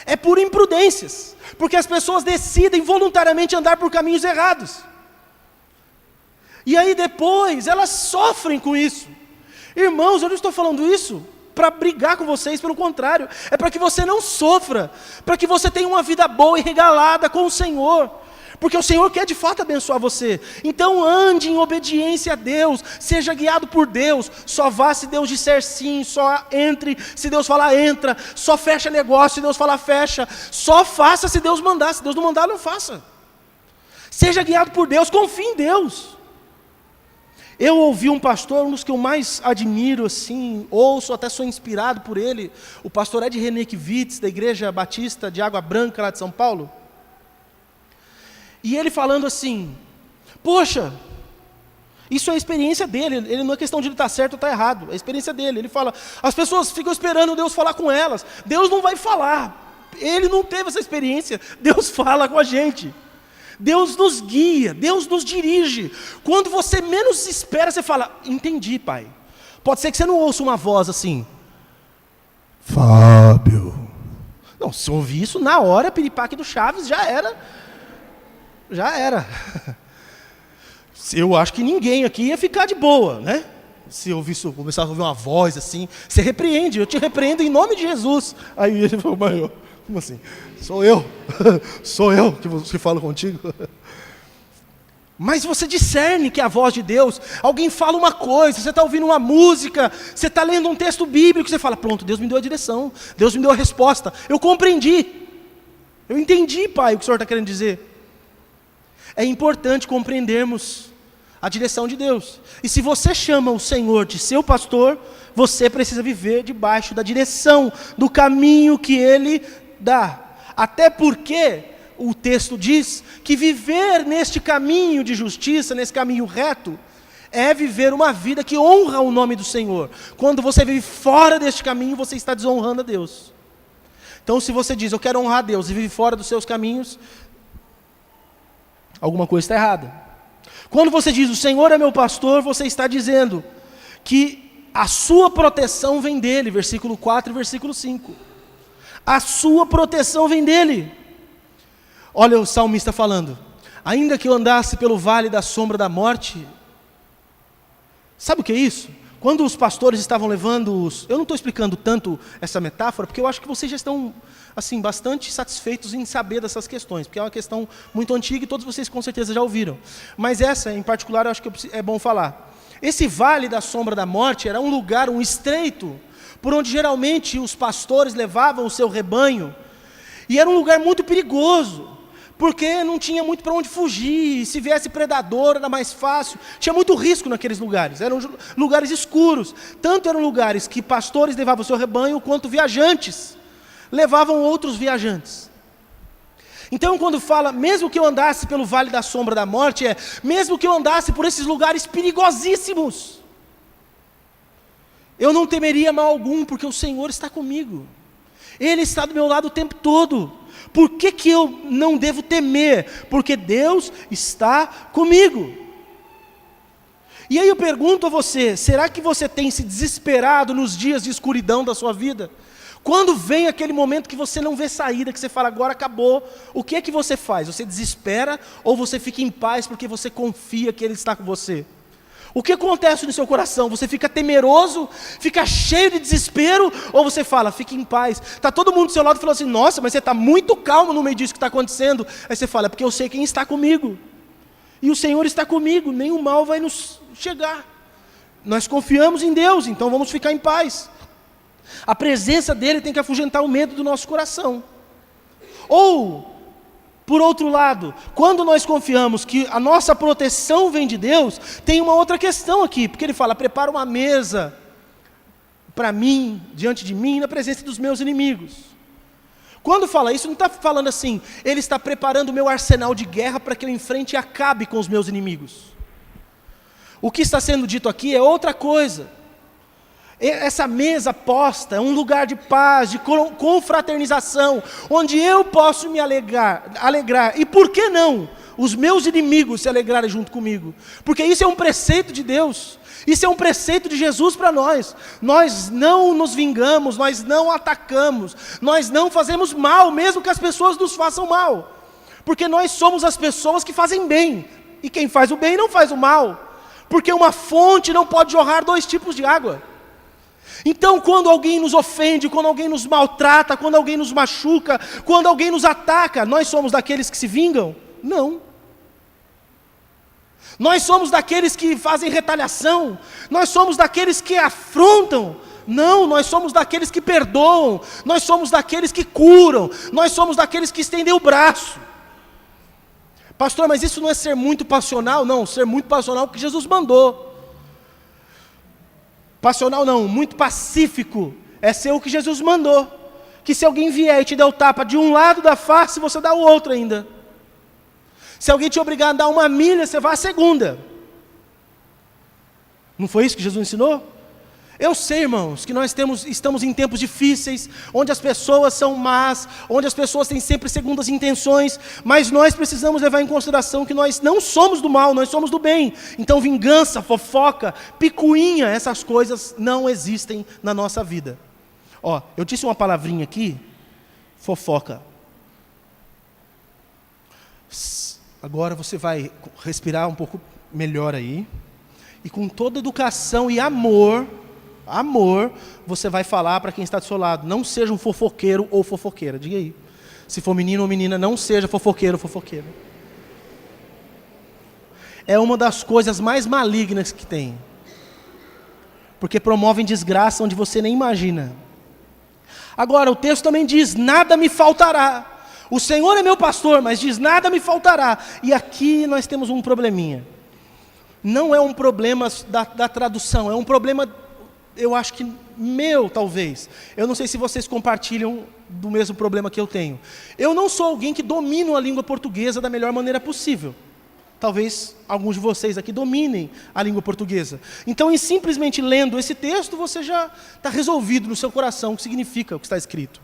é por imprudências, porque as pessoas decidem voluntariamente andar por caminhos errados, e aí depois elas sofrem com isso. Irmãos, eu não estou falando isso para brigar com vocês, pelo contrário, é para que você não sofra, para que você tenha uma vida boa e regalada com o Senhor, porque o Senhor quer de fato abençoar você. Então ande em obediência a Deus, seja guiado por Deus, só vá se Deus disser sim, só entre se Deus falar entra, só fecha negócio se Deus falar fecha, só faça se Deus mandar, se Deus não mandar não faça. Seja guiado por Deus, confie em Deus. Eu ouvi um pastor, um dos que eu mais admiro, assim, ouço, até sou inspirado por ele, o pastor Ed Renekiewicz, da Igreja Batista de Água Branca, lá de São Paulo. E ele falando assim: poxa, isso é a experiência dele, ele não é questão de ele estar certo ou estar errado, é a experiência dele. Ele fala, as pessoas ficam esperando Deus falar com elas, Deus não vai falar, ele não teve essa experiência, Deus fala com a gente, Deus nos guia, Deus nos dirige. Quando você menos espera, você fala: entendi, pai. Pode ser que você não ouça uma voz assim: Fábio. Não, se eu ouvir isso na hora, piripaque do Chaves, já era. Eu acho que ninguém aqui ia ficar de boa, né? Se eu começar a ouvir uma voz assim, você repreende, eu te repreendo em nome de Jesus. Aí ele falou: mas como assim? Sou eu que falo contigo. Mas você discerne que é a voz de Deus. Alguém fala uma coisa, você está ouvindo uma música, você está lendo um texto bíblico, você fala: pronto, Deus me deu a direção, Deus me deu a resposta, eu compreendi, eu entendi, pai, o que o Senhor está querendo dizer. É importante compreendermos a direção de Deus. E se você chama o Senhor de seu pastor, você precisa viver debaixo da direção, do caminho que Ele dá. Até porque o texto diz que viver neste caminho de justiça, nesse caminho reto, é viver uma vida que honra o nome do Senhor. Quando você vive fora deste caminho, você está desonrando a Deus. Então, se você diz: eu quero honrar a Deus, e vive fora dos seus caminhos, alguma coisa está errada. Quando você diz: o Senhor é meu pastor, você está dizendo que a sua proteção vem dele, versículo 4 e versículo 5. A sua proteção vem dele. Olha o salmista falando: ainda que eu andasse pelo vale da sombra da morte. Sabe o que é isso? Quando os pastores estavam levando os... Eu não estou explicando tanto essa metáfora, porque eu acho que vocês já estão assim, bastante satisfeitos em saber dessas questões, porque é uma questão muito antiga e todos vocês com certeza já ouviram. Mas essa, em particular, eu acho que é bom falar. Esse vale da sombra da morte era um lugar, um estreito, por onde geralmente os pastores levavam o seu rebanho, e era um lugar muito perigoso, porque não tinha muito para onde fugir, se viesse predador era mais fácil, tinha muito risco naqueles lugares, eram lugares escuros, tanto eram lugares que pastores levavam o seu rebanho, quanto viajantes levavam outros viajantes. Então quando fala, mesmo que eu andasse pelo vale da sombra da morte, mesmo que eu andasse por esses lugares perigosíssimos, eu não temeria mal algum, porque o Senhor está comigo, Ele está do meu lado o tempo todo. Por que eu não devo temer? Porque Deus está comigo. E aí eu pergunto a você, será que você tem se desesperado nos dias de escuridão da sua vida? Quando vem aquele momento que você não vê saída, que você fala, agora acabou, o que é que você faz? Você desespera ou você fica em paz porque você confia que Ele está com você? O que acontece no seu coração? Você fica temeroso, fica cheio de desespero, ou você fala, fique em paz? Está todo mundo do seu lado falando assim, nossa, mas você está muito calmo no meio disso que está acontecendo. Aí você fala, é porque eu sei quem está comigo. E o Senhor está comigo, nenhum mal vai nos chegar. Nós confiamos em Deus, então vamos ficar em paz. A presença dEle tem que afugentar o medo do nosso coração. Ou, por outro lado, quando nós confiamos que a nossa proteção vem de Deus, tem uma outra questão aqui, porque Ele fala, prepara uma mesa para mim, diante de mim, na presença dos meus inimigos. Quando fala isso, não está falando assim, Ele está preparando o meu arsenal de guerra para que eu enfrente e acabe com os meus inimigos. O que está sendo dito aqui é outra coisa. Essa mesa posta é um lugar de paz, de confraternização, onde eu posso me alegrar. E por que não os meus inimigos se alegrarem junto comigo? Porque isso é um preceito de Deus, isso é um preceito de Jesus para nós. Nós não nos vingamos, nós não atacamos, nós não fazemos mal, mesmo que as pessoas nos façam mal. Porque nós somos as pessoas que fazem bem, e quem faz o bem não faz o mal. Porque uma fonte não pode jorrar dois tipos de água. Então quando alguém nos ofende, quando alguém nos maltrata, quando alguém nos machuca, quando alguém nos ataca, nós somos daqueles que se vingam? Não. Nós somos daqueles que fazem retaliação? Nós somos daqueles que afrontam? Não, nós somos daqueles que perdoam, nós somos daqueles que curam, nós somos daqueles que estendem o braço. Pastor, mas isso não é ser muito passional? Não, ser muito passional porque Jesus mandou. Passional não, muito pacífico, é ser o que Jesus mandou. Que se alguém vier e te der o tapa de um lado da face, você dá o outro ainda. Se alguém te obrigar a dar uma milha, você vai a segunda. Não foi isso que Jesus ensinou? Eu sei, irmãos, que nós estamos em tempos difíceis, onde as pessoas são más, onde as pessoas têm sempre segundas intenções, mas nós precisamos levar em consideração que nós não somos do mal, nós somos do bem. Então vingança, fofoca, picuinha, essas coisas não existem na nossa vida. Ó, eu disse uma palavrinha aqui, fofoca. Agora você vai respirar um pouco melhor aí, e com toda educação e amor, você vai falar para quem está do seu lado, não seja um fofoqueiro ou fofoqueira, diga aí. Se for menino ou menina, não seja fofoqueiro ou fofoqueira. É uma das coisas mais malignas que tem, porque promovem desgraça onde você nem imagina. Agora, o texto também diz, nada me faltará. O Senhor é meu pastor, mas diz, nada me faltará. E aqui nós temos um probleminha. Não é um problema da tradução, é um problema, eu acho que meu, talvez. Eu não sei se vocês compartilham do mesmo problema que eu tenho. Eu não sou alguém que domina a língua portuguesa da melhor maneira possível. Talvez alguns de vocês aqui dominem a língua portuguesa. Então, em simplesmente lendo esse texto, você já está resolvido no seu coração o que significa o que está escrito.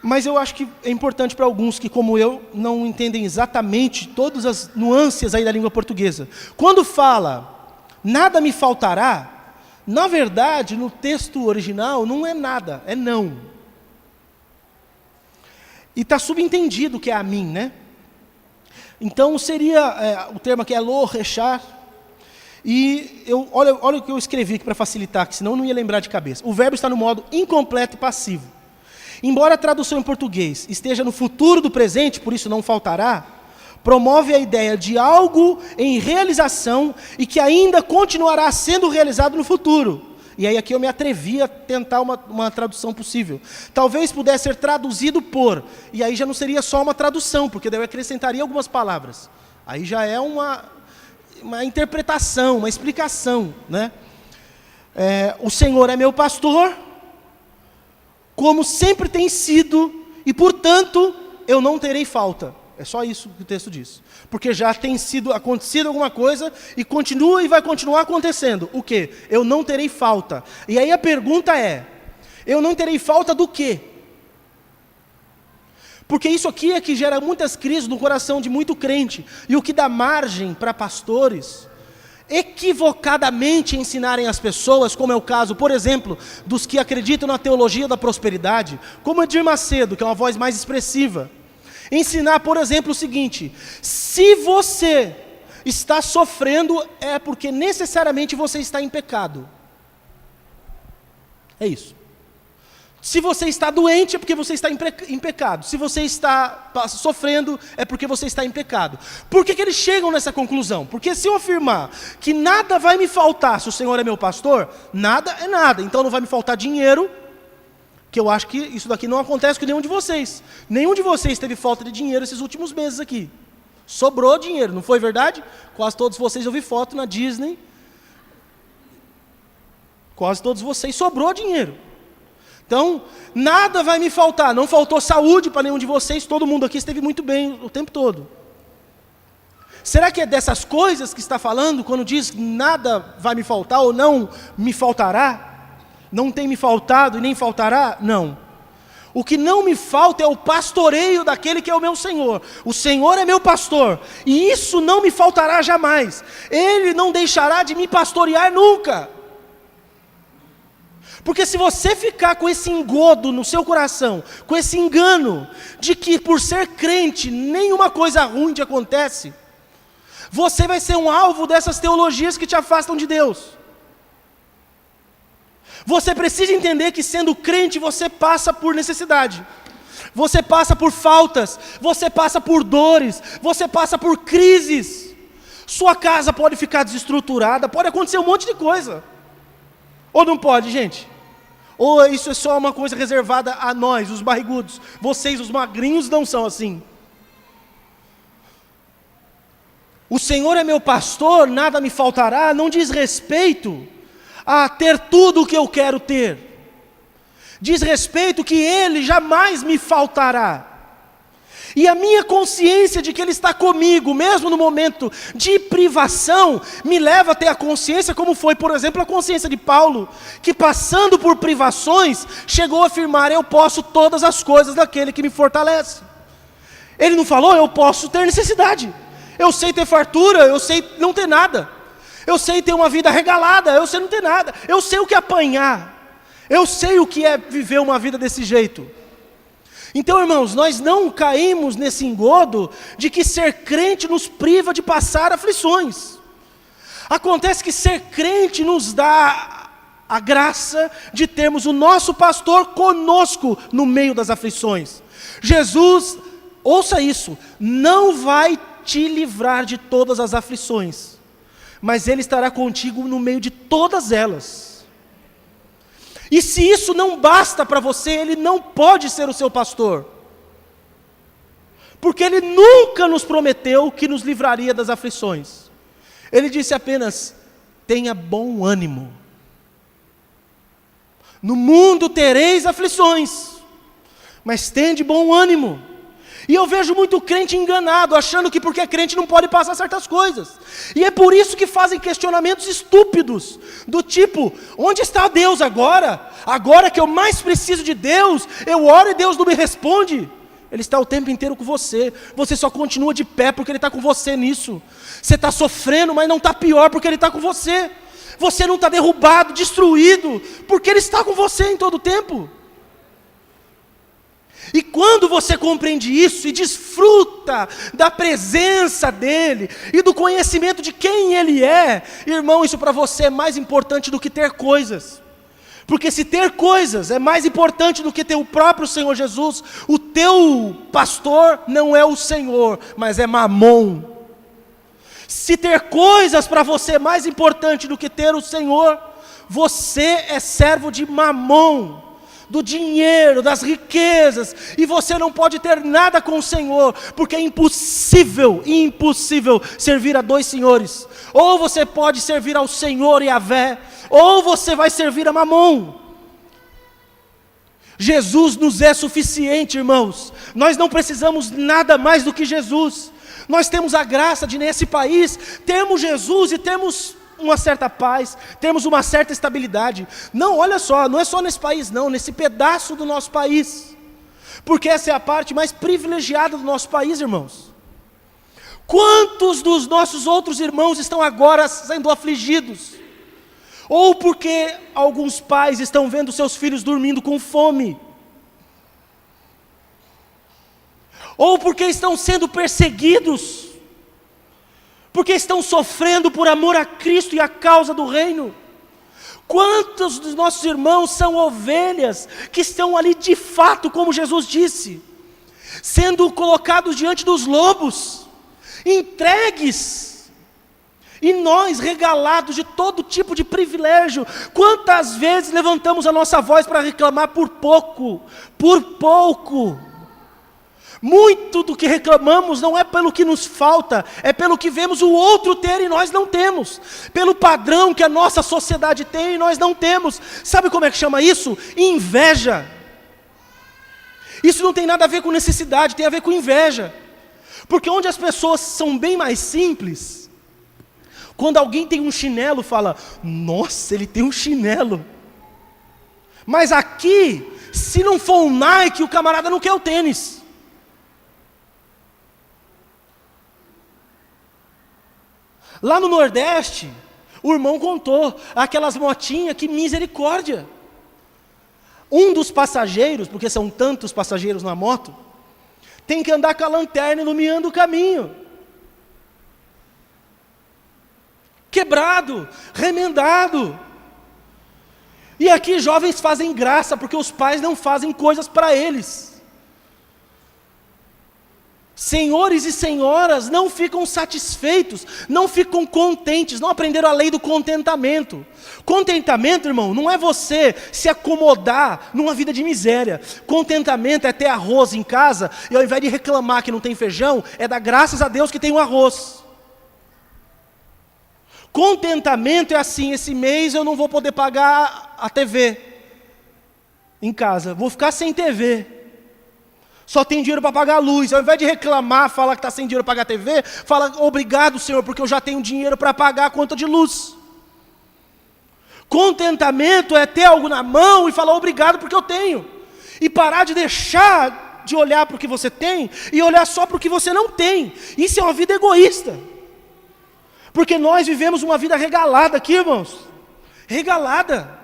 Mas eu acho que é importante para alguns que, como eu, não entendem exatamente todas as nuances aí da língua portuguesa. Quando fala, nada me faltará, na verdade, no texto original, não é nada, é não. E está subentendido que é a mim, né? Então seria, o termo aqui é lo, rechar. E olha o que eu escrevi aqui para facilitar, que senão eu não ia lembrar de cabeça. O verbo está no modo incompleto e passivo. Embora a tradução em português esteja no futuro do presente, por isso não faltará, promove a ideia de algo em realização e que ainda continuará sendo realizado no futuro. E aí aqui eu me atrevi a tentar uma tradução possível. Talvez pudesse ser traduzido por, e aí já não seria só uma tradução, porque daí eu acrescentaria algumas palavras. Aí já é uma interpretação, uma explicação, né? O Senhor é meu pastor, como sempre tem sido, e portanto eu não terei falta. É só isso que o texto diz. Porque já tem acontecido alguma coisa e continua e vai continuar acontecendo. O quê? Eu não terei falta. E aí a pergunta é, eu não terei falta do quê? Porque isso aqui é que gera muitas crises no coração de muito crente. E o que dá margem para pastores equivocadamente ensinarem as pessoas, como é o caso, por exemplo, dos que acreditam na teologia da prosperidade, como Edir Macedo, que é uma voz mais expressiva. Ensinar, por exemplo, o seguinte: se você está sofrendo, é porque necessariamente você está em pecado. É isso. Se você está doente, é porque você está em pecado. Se você está sofrendo, é porque você está em pecado. Por que eles chegam nessa conclusão? Porque se eu afirmar que nada vai me faltar se o Senhor é meu pastor, nada é nada. Então não vai me faltar dinheiro, que eu acho que isso daqui não acontece com nenhum de vocês. Nenhum de vocês teve falta de dinheiro esses últimos meses aqui. Sobrou dinheiro, não foi verdade? Quase todos vocês, eu vi foto na Disney. Quase todos vocês, sobrou dinheiro. Então, nada vai me faltar. Não faltou saúde para nenhum de vocês, todo mundo aqui esteve muito bem o tempo todo. Será que é dessas coisas que está falando, quando diz nada vai me faltar ou não me faltará? Não tem me faltado e nem faltará? Não. O que não me falta é o pastoreio daquele que é o meu Senhor. O Senhor é meu pastor, e isso não me faltará jamais. Ele não deixará de me pastorear nunca. Porque se você ficar com esse engodo no seu coração, com esse engano, de que por ser crente, nenhuma coisa ruim te acontece, você vai ser um alvo dessas teologias que te afastam de Deus. Você precisa entender que sendo crente, você passa por necessidade. Você passa por faltas, você passa por dores, você passa por crises. Sua casa pode ficar desestruturada, pode acontecer um monte de coisa. Ou não pode, gente? Ou isso é só uma coisa reservada a nós, os barrigudos? Vocês, os magrinhos, não são assim. O Senhor é meu pastor, nada me faltará, não diz respeito a ter tudo o que eu quero ter. Diz respeito que Ele jamais me faltará. E a minha consciência de que Ele está comigo, mesmo no momento de privação, me leva a ter a consciência, como foi, por exemplo, a consciência de Paulo, que passando por privações, chegou a afirmar: eu posso todas as coisas daquele que me fortalece. Ele não falou: eu posso ter necessidade, eu sei ter fartura, eu sei não ter nada, eu sei ter uma vida regalada, eu sei não ter nada, eu sei o que é apanhar, eu sei o que é viver uma vida desse jeito. Então, irmãos, nós não caímos nesse engodo de que ser crente nos priva de passar aflições. Acontece que ser crente nos dá a graça de termos o nosso pastor conosco no meio das aflições. Jesus, ouça isso, não vai te livrar de todas as aflições, mas Ele estará contigo no meio de todas elas. E se isso não basta para você, Ele não pode ser o seu pastor. Porque Ele nunca nos prometeu que nos livraria das aflições. Ele disse apenas: tenha bom ânimo. No mundo tereis aflições, mas tende bom ânimo. E eu vejo muito crente enganado, achando que porque é crente não pode passar certas coisas. E é por isso que fazem questionamentos estúpidos, do tipo: onde está Deus agora? Agora que eu mais preciso de Deus, eu oro e Deus não me responde. Ele está o tempo inteiro com você, você só continua de pé porque Ele está com você nisso. Você está sofrendo, mas não está pior porque Ele está com você. Você não está derrubado, destruído, porque Ele está com você em todo o tempo. E quando você compreende isso e desfruta da presença dEle e do conhecimento de quem Ele é, irmão, isso para você é mais importante do que ter coisas. Porque se ter coisas é mais importante do que ter o próprio Senhor Jesus, o teu pastor não é o Senhor, mas é Mamon. Se ter coisas para você é mais importante do que ter o Senhor, você é servo de Mamon, do dinheiro, das riquezas, e você não pode ter nada com o Senhor, porque é impossível servir a dois senhores. Ou você pode servir ao Senhor e Yahvé, ou você vai servir a Mamon. Jesus nos é suficiente, irmãos. Nós não precisamos nada mais do que Jesus. Nós temos a graça de nesse país termos Jesus e termos uma certa paz, temos uma certa estabilidade. Não, olha só, não é só nesse país não, nesse pedaço do nosso país, porque essa é a parte mais privilegiada do nosso país, irmãos. Quantos dos nossos outros irmãos estão agora sendo afligidos? Ou porque alguns pais estão vendo seus filhos dormindo com fome, ou porque estão sendo perseguidos, porque estão sofrendo por amor a Cristo e a causa do reino. Quantos dos nossos irmãos são ovelhas que estão ali de fato, como Jesus disse, sendo colocados diante dos lobos, entregues, e nós regalados de todo tipo de privilégio? Quantas vezes levantamos a nossa voz para reclamar por pouco, muito do que reclamamos não é pelo que nos falta, é pelo que vemos o outro ter e nós não temos, pelo padrão que a nossa sociedade tem e nós não temos. Sabe como é que chama isso? Inveja. Isso não tem nada a ver com necessidade, tem a ver com inveja. Porque onde as pessoas são bem mais simples, quando alguém tem um chinelo, fala: nossa, ele tem um chinelo. Mas aqui, se não for um Nike, o camarada não quer o tênis. Lá no Nordeste, o irmão contou, aquelas motinhas, que misericórdia. Um dos passageiros, porque são tantos passageiros na moto, tem que andar com a lanterna iluminando o caminho. Quebrado, remendado. E aqui jovens fazem graça, porque os pais não fazem coisas para eles. Senhores e senhoras não ficam satisfeitos, não ficam contentes, não aprenderam a lei do contentamento. Contentamento, irmão, não é você se acomodar numa vida de miséria. Contentamento é ter arroz em casa, e ao invés de reclamar que não tem feijão, é dar graças a Deus que tem um arroz. Contentamento é assim: esse mês eu não vou poder pagar a TV em casa, vou ficar sem TV. Só tem dinheiro para pagar a luz. Ao invés de reclamar, falar que está sem dinheiro para pagar a TV, fala: obrigado, Senhor, porque eu já tenho dinheiro para pagar a conta de luz. Contentamento é ter algo na mão e falar: obrigado porque eu tenho. E parar de deixar de olhar para o que você tem e olhar só para o que você não tem. Isso é uma vida egoísta. Porque nós vivemos uma vida regalada aqui, irmãos. Regalada.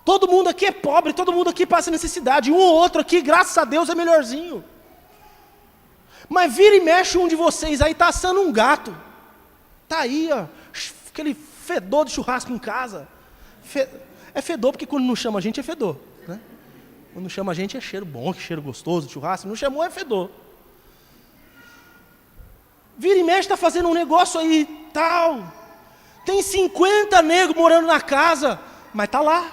Todo mundo aqui é pobre, todo mundo aqui passa necessidade. Um ou outro aqui, graças a Deus, é melhorzinho. Mas vira e mexe um de vocês aí, está assando um gato. Está aí, ó, aquele fedor de churrasco em casa. É fedor porque quando não chama a gente é fedor, né? Quando chama a gente é cheiro bom, que cheiro gostoso de churrasco. Não chamou é fedor. Vira e mexe, está fazendo um negócio aí, tal. Tem 50 negros morando na casa, mas está lá.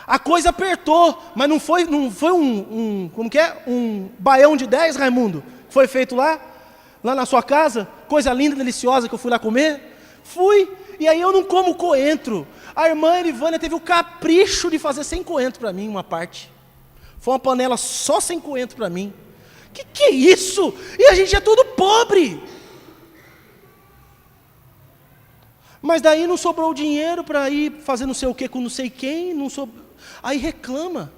A coisa apertou, mas não foi como que é? Um baião de 10, Raimundo, que foi feito lá na sua casa, coisa linda, deliciosa, que eu fui lá comer. Fui, e aí eu não como coentro. A irmã Erivânia teve o capricho de fazer sem coentro para mim, uma parte. Foi uma panela só sem coentro para mim. Que é isso? E a gente é tudo pobre. Mas daí não sobrou dinheiro para ir fazer não sei o que com não sei quem, aí reclama.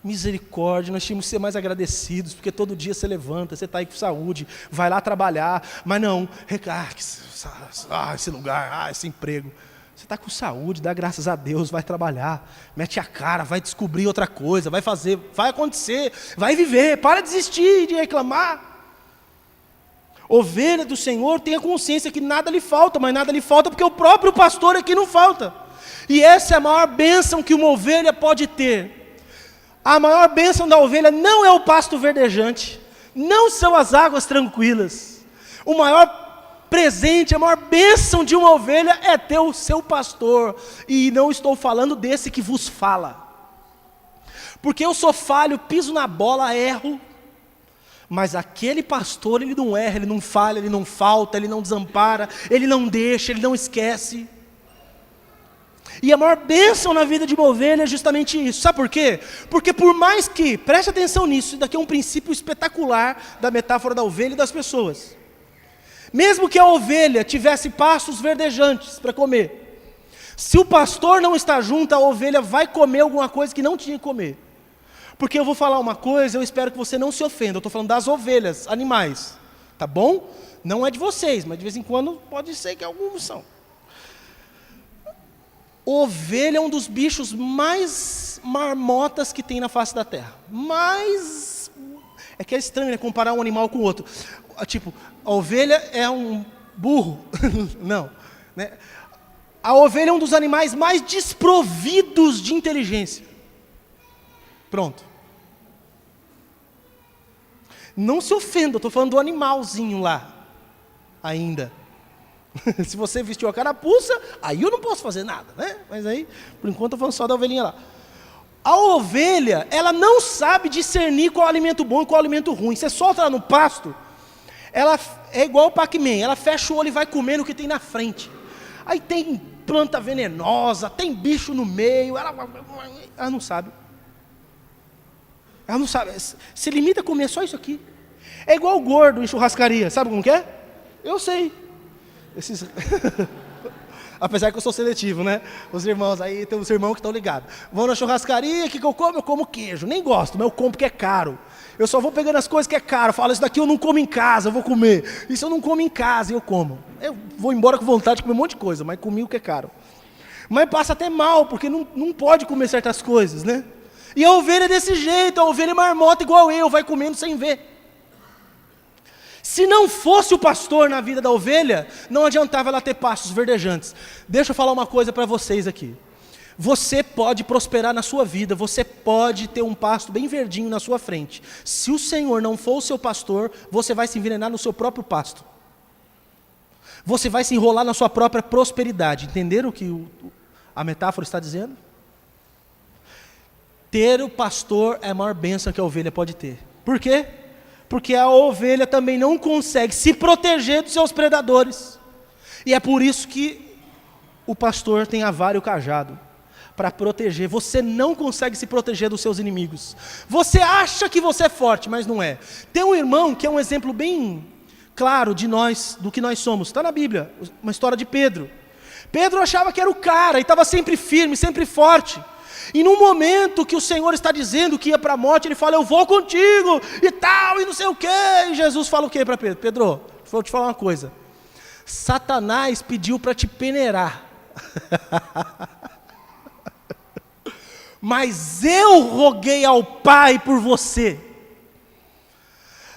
Misericórdia, nós tínhamos que ser mais agradecidos, porque todo dia você levanta, você está aí com saúde, vai lá trabalhar, mas não, esse lugar, esse emprego. Você está com saúde, dá graças a Deus, vai trabalhar, mete a cara, vai descobrir outra coisa, vai fazer, vai acontecer, vai viver, para de desistir, de reclamar. Ovelha do Senhor tem a consciência que nada lhe falta, mas nada lhe falta porque o próprio pastor é que não falta. E essa é a maior bênção que uma ovelha pode ter. A maior bênção da ovelha não é o pasto verdejante, não são as águas tranquilas. O maior presente, a maior bênção de uma ovelha é ter o seu pastor. E não estou falando desse que vos fala. Porque eu sou falho, piso na bola, erro. Mas aquele pastor, ele não erra, ele não falha, ele não falta, ele não desampara, ele não deixa, ele não esquece. E a maior bênção na vida de uma ovelha é justamente isso. Sabe por quê? Porque por mais que, preste atenção nisso, isso daqui é um princípio espetacular da metáfora da ovelha e das pessoas. Mesmo que a ovelha tivesse pastos verdejantes para comer, se o pastor não está junto, a ovelha vai comer alguma coisa que não tinha que comer. Porque eu vou falar uma coisa, eu espero que você não se ofenda, eu estou falando das ovelhas, animais, tá bom? Não é de vocês, mas de vez em quando pode ser que alguns são. Ovelha é um dos bichos mais marmotas que tem na face da terra. Mas, é que é estranho, né, comparar um animal com o outro. Tipo, a ovelha é um burro. Não. Né? A ovelha é um dos animais mais desprovidos de inteligência. Pronto. Não se ofenda, eu estou falando do animalzinho lá. Ainda. Se você vestiu a carapuça, aí eu não posso fazer nada, né? Mas aí, por enquanto, eu estou falando só da ovelhinha lá. A ovelha, ela não sabe discernir qual é o alimento bom e qual é o alimento ruim. Você solta ela no pasto, ela é igual o Pac-Man, ela fecha o olho e vai comendo o que tem na frente. Aí tem planta venenosa, tem bicho no meio, ela não sabe. Ela não sabe, se limita a comer só isso aqui. É igual o gordo em churrascaria, sabe como que é? Eu sei. Apesar que eu sou seletivo, né? Os irmãos aí, tem uns irmãos que estão ligados. Vão na churrascaria, o que eu como? Eu como queijo. Nem gosto, mas eu como porque é caro. Eu só vou pegando as coisas que é caro. Falo, isso daqui eu não como em casa, eu vou comer. Isso eu não como em casa, eu como. Eu vou embora com vontade de comer um monte de coisa, mas comi o que é caro. Mas passa até mal, porque não pode comer certas coisas, né? E a ovelha é desse jeito, a ovelha é marmota igual eu, vai comendo sem ver. Se não fosse o pastor na vida da ovelha, não adiantava ela ter pastos verdejantes. Deixa eu falar uma coisa para vocês aqui. Você pode prosperar na sua vida, você pode ter um pasto bem verdinho na sua frente. Se o Senhor não for o seu pastor, você vai se envenenar no seu próprio pasto. Você vai se enrolar na sua própria prosperidade. Entenderam o que a metáfora está dizendo? Ter o pastor é a maior bênção que a ovelha pode ter. Por quê? Porque a ovelha também não consegue se proteger dos seus predadores. E é por isso que o pastor tem a vara e o cajado para proteger. Você não consegue se proteger dos seus inimigos. Você acha que você é forte, mas não é. Tem um irmão que é um exemplo bem claro de nós, do que nós somos. Está na Bíblia, uma história de Pedro. Pedro achava que era o cara e estava sempre firme, sempre forte. E num momento que o Senhor está dizendo que ia para a morte, ele fala, eu vou contigo, e tal, e não sei o quê. E Jesus fala o quê para Pedro? Pedro, vou te falar uma coisa. Satanás pediu para te peneirar. Mas eu roguei ao Pai por você.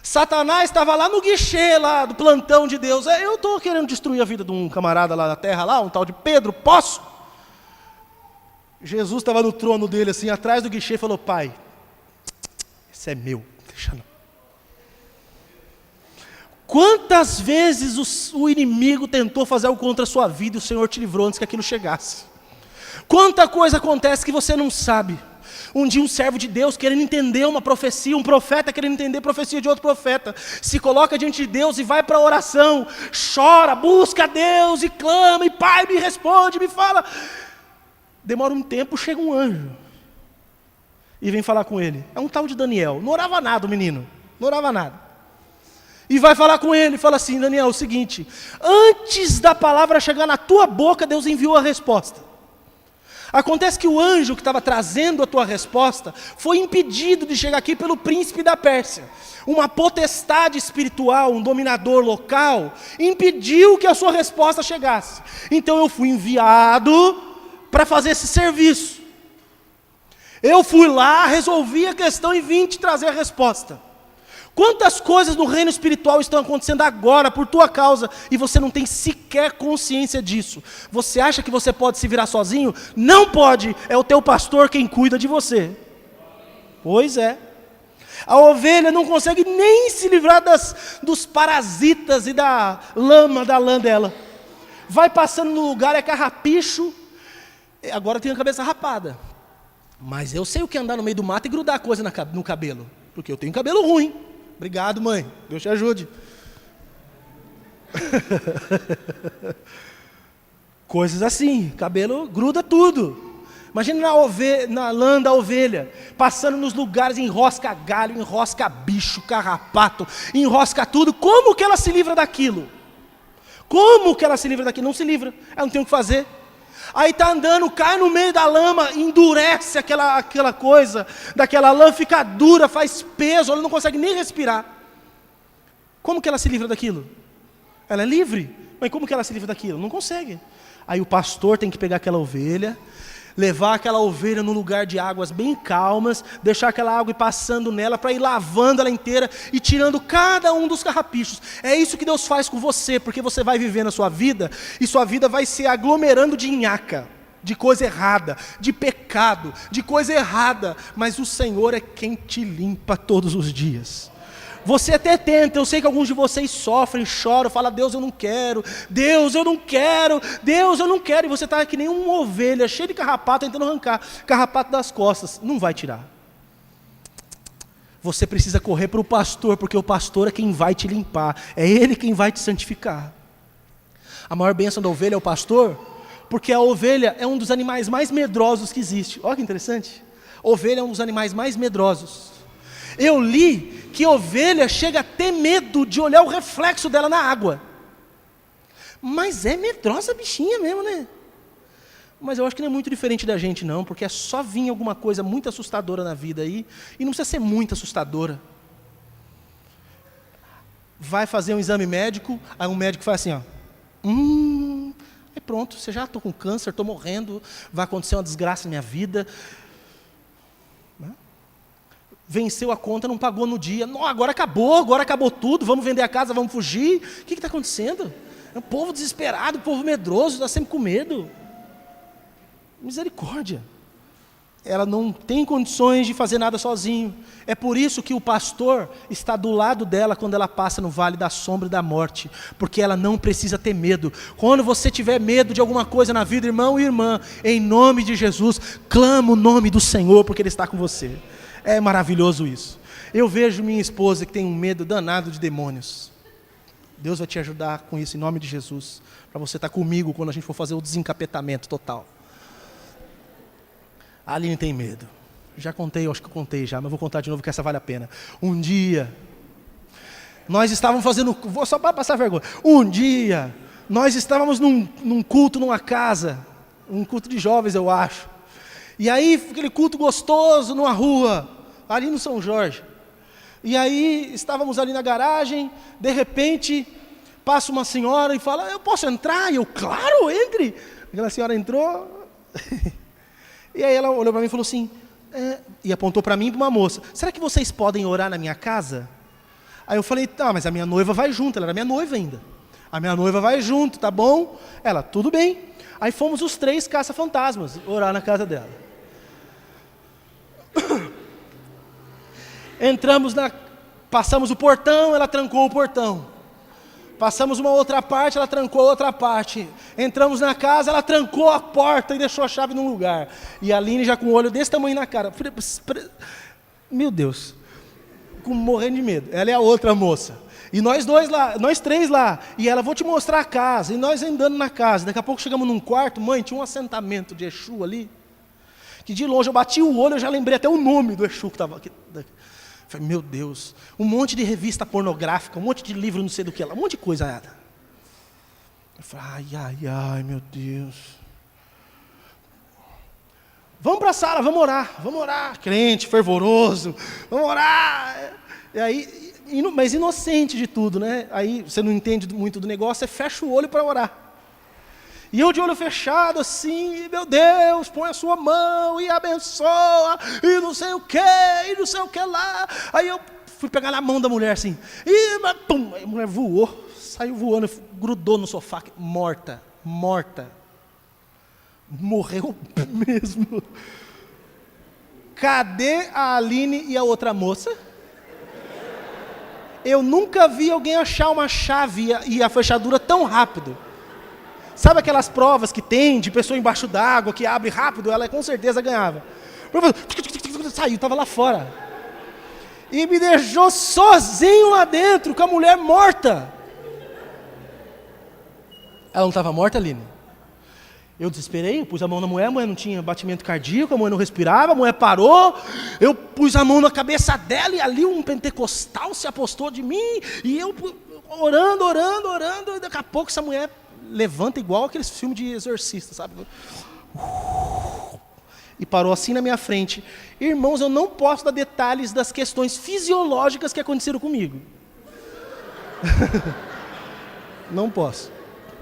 Satanás estava lá no guichê, lá do plantão de Deus. Eu estou querendo destruir a vida de um camarada lá na terra, lá, um tal de Pedro, posso? Jesus estava no trono dele, assim, atrás do guichê, e falou, Pai, esse é meu, deixa não. Quantas vezes o inimigo tentou fazer algo contra a sua vida e o Senhor te livrou antes que aquilo chegasse? Quanta coisa acontece que você não sabe. Um dia um servo de Deus querendo entender uma profecia, um profeta querendo entender a profecia de outro profeta, se coloca diante de Deus e vai para a oração, chora, busca a Deus e clama, e Pai me responde, me fala. Demora um tempo, chega um anjo e vem falar com ele. É um tal de Daniel, não orava nada o menino, não orava nada. E vai falar com ele, fala assim, Daniel, é o seguinte, antes da palavra chegar na tua boca, Deus enviou a resposta. Acontece que o anjo que estava trazendo a tua resposta foi impedido de chegar aqui pelo príncipe da Pérsia. Uma potestade espiritual, um dominador local, impediu que a sua resposta chegasse. Então eu fui enviado para fazer esse serviço. Eu fui lá, resolvi a questão e vim te trazer a resposta. Quantas coisas no reino espiritual estão acontecendo agora por tua causa e você não tem sequer consciência disso? Você acha que você pode se virar sozinho? Não pode, é o teu pastor quem cuida de você. Pois é. A ovelha não consegue nem se livrar dos parasitas e da lã dela. Vai passando no lugar, é carrapicho, agora tem a cabeça rapada. Mas eu sei o que é andar no meio do mato e grudar coisa no cabelo, porque eu tenho cabelo ruim. Obrigado, mãe. Deus te ajude. Coisas assim, cabelo gruda tudo. Imagina na lã da ovelha, passando nos lugares, enrosca galho, enrosca bicho, carrapato, enrosca tudo. Como que ela se livra daquilo? Como que ela se livra daquilo? Não se livra, ela não tem o que fazer. Aí está andando, cai no meio da lama, endurece aquela coisa, daquela lã fica dura, faz peso, ela não consegue nem respirar. Como que ela se livra daquilo? Ela é livre, mas como que ela se livra daquilo? Não consegue. Aí o pastor tem que pegar aquela ovelha, levar aquela ovelha num lugar de águas bem calmas, deixar aquela água ir passando nela para ir lavando ela inteira e tirando cada um dos carrapichos. É isso que Deus faz com você, porque você vai vivendo a sua vida e sua vida vai se aglomerando de nhaca, de coisa errada, de pecado, de coisa errada, mas o Senhor é quem te limpa todos os dias. Você até tenta, eu sei que alguns de vocês sofrem, choram, falam, Deus eu não quero, Deus eu não quero, Deus eu não quero, e você está que nem uma ovelha, cheia de carrapato, tentando arrancar carrapato das costas, não vai tirar. Você precisa correr para o pastor, porque o pastor é quem vai te limpar, é ele quem vai te santificar. A maior bênção da ovelha é o pastor, porque a ovelha é um dos animais mais medrosos que existe. Olha que interessante, ovelha é um dos animais mais medrosos. Eu li que ovelha chega a ter medo de olhar o reflexo dela na água. Mas é medrosa a bichinha mesmo, né? Mas eu acho que não é muito diferente da gente não, porque é só vir alguma coisa muito assustadora na vida aí, e não precisa ser muito assustadora. Vai fazer um exame médico, aí um médico faz assim, ó. Aí pronto, você já estou com câncer, estou morrendo, vai acontecer uma desgraça na minha vida. Venceu a conta, não pagou no dia. Não, agora acabou tudo, vamos vender a casa, vamos fugir. O que está acontecendo? É um povo desesperado, um povo medroso, está sempre com medo. Misericórdia. Ela não tem condições de fazer nada sozinho. É por isso que o pastor está do lado dela quando ela passa no vale da sombra e da morte, porque ela não precisa ter medo. Quando você tiver medo de alguma coisa na vida, irmão e irmã, em nome de Jesus, clama o nome do Senhor, porque Ele está com você. É maravilhoso isso. Eu vejo minha esposa que tem um medo danado de demônios. Deus vai te ajudar com isso em nome de Jesus, para você estar comigo quando a gente for fazer o desencapetamento total. A Aline tem medo. Já contei, eu acho que eu contei já, mas vou contar de novo que essa vale a pena. Um dia, nós estávamos fazendo, vou só para passar vergonha. Um dia, nós estávamos num culto numa casa, um culto de jovens eu acho. E aí, aquele culto gostoso numa rua, ali no São Jorge. E aí, estávamos ali na garagem, de repente, passa uma senhora e fala, eu posso entrar? E eu, claro, entre. Aquela senhora entrou, e aí ela olhou para mim e falou assim, e apontou para mim e para uma moça, será que vocês podem orar na minha casa? Aí eu falei, tá, mas a minha noiva vai junto, ela era minha noiva ainda. A minha noiva vai junto, tá bom? Ela, tudo bem. Aí fomos os 3 caça-fantasmas orar na casa dela. Passamos o portão, ela trancou o portão. Passamos uma outra parte, ela trancou outra parte. Entramos na casa, ela trancou a porta e deixou a chave num lugar. E a Aline já com o olho desse tamanho na cara. Meu Deus, morrendo de medo. Ela é a outra moça. E nós 3 lá. E ela, vou te mostrar a casa. E nós andando na casa. Daqui a pouco chegamos num quarto, mãe, tinha um assentamento de Exu ali. Que de longe eu bati o olho, eu já lembrei até o nome do Exu que estava aqui. Falei, meu Deus, um monte de revista pornográfica, um monte de livro não sei do que lá, um monte de coisa. Eu falei, ai, meu Deus. Vamos para a sala, vamos orar, crente, fervoroso, vamos orar. E aí, mas inocente de tudo, né? Aí você não entende muito do negócio, você fecha o olho para orar. E eu de olho fechado assim, meu Deus, põe a sua mão e abençoa, e não sei o que, e não sei o que lá. Aí eu fui pegar na mão da mulher assim, e pum, a mulher voou, saiu voando, grudou no sofá, morta. Morreu mesmo. Cadê a Aline e a outra moça? Eu nunca vi alguém achar uma chave e a fechadura tão rápido. Sabe aquelas provas que tem de pessoa embaixo d'água, que abre rápido? Ela com certeza ganhava. Saiu, estava lá fora. E me deixou sozinho lá dentro, com a mulher morta. Ela não estava morta, Aline? Eu desesperei, pus a mão na mulher, a mulher não tinha batimento cardíaco, a mulher não respirava, a mulher parou, eu pus a mão na cabeça dela e ali um pentecostal se apostou de mim, e eu orando, e daqui a pouco essa mulher levanta igual aqueles filmes de exorcista, sabe? E parou assim na minha frente. Irmãos, eu não posso dar detalhes das questões fisiológicas que aconteceram comigo. Não posso.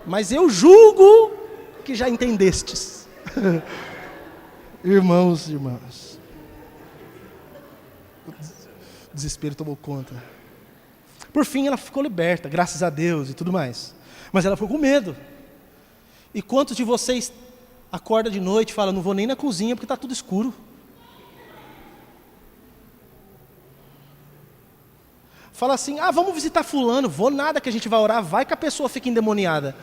Mas eu julgo que já entendestes. Irmãos, irmãs. O desespero tomou conta. Por fim, ela ficou liberta, graças a Deus e tudo mais. Mas ela ficou com medo. E quantos de vocês acorda de noite e fala, não vou nem na cozinha porque está tudo escuro? Fala assim, vamos visitar fulano, vou nada que a gente vai orar, vai que a pessoa fica endemoniada.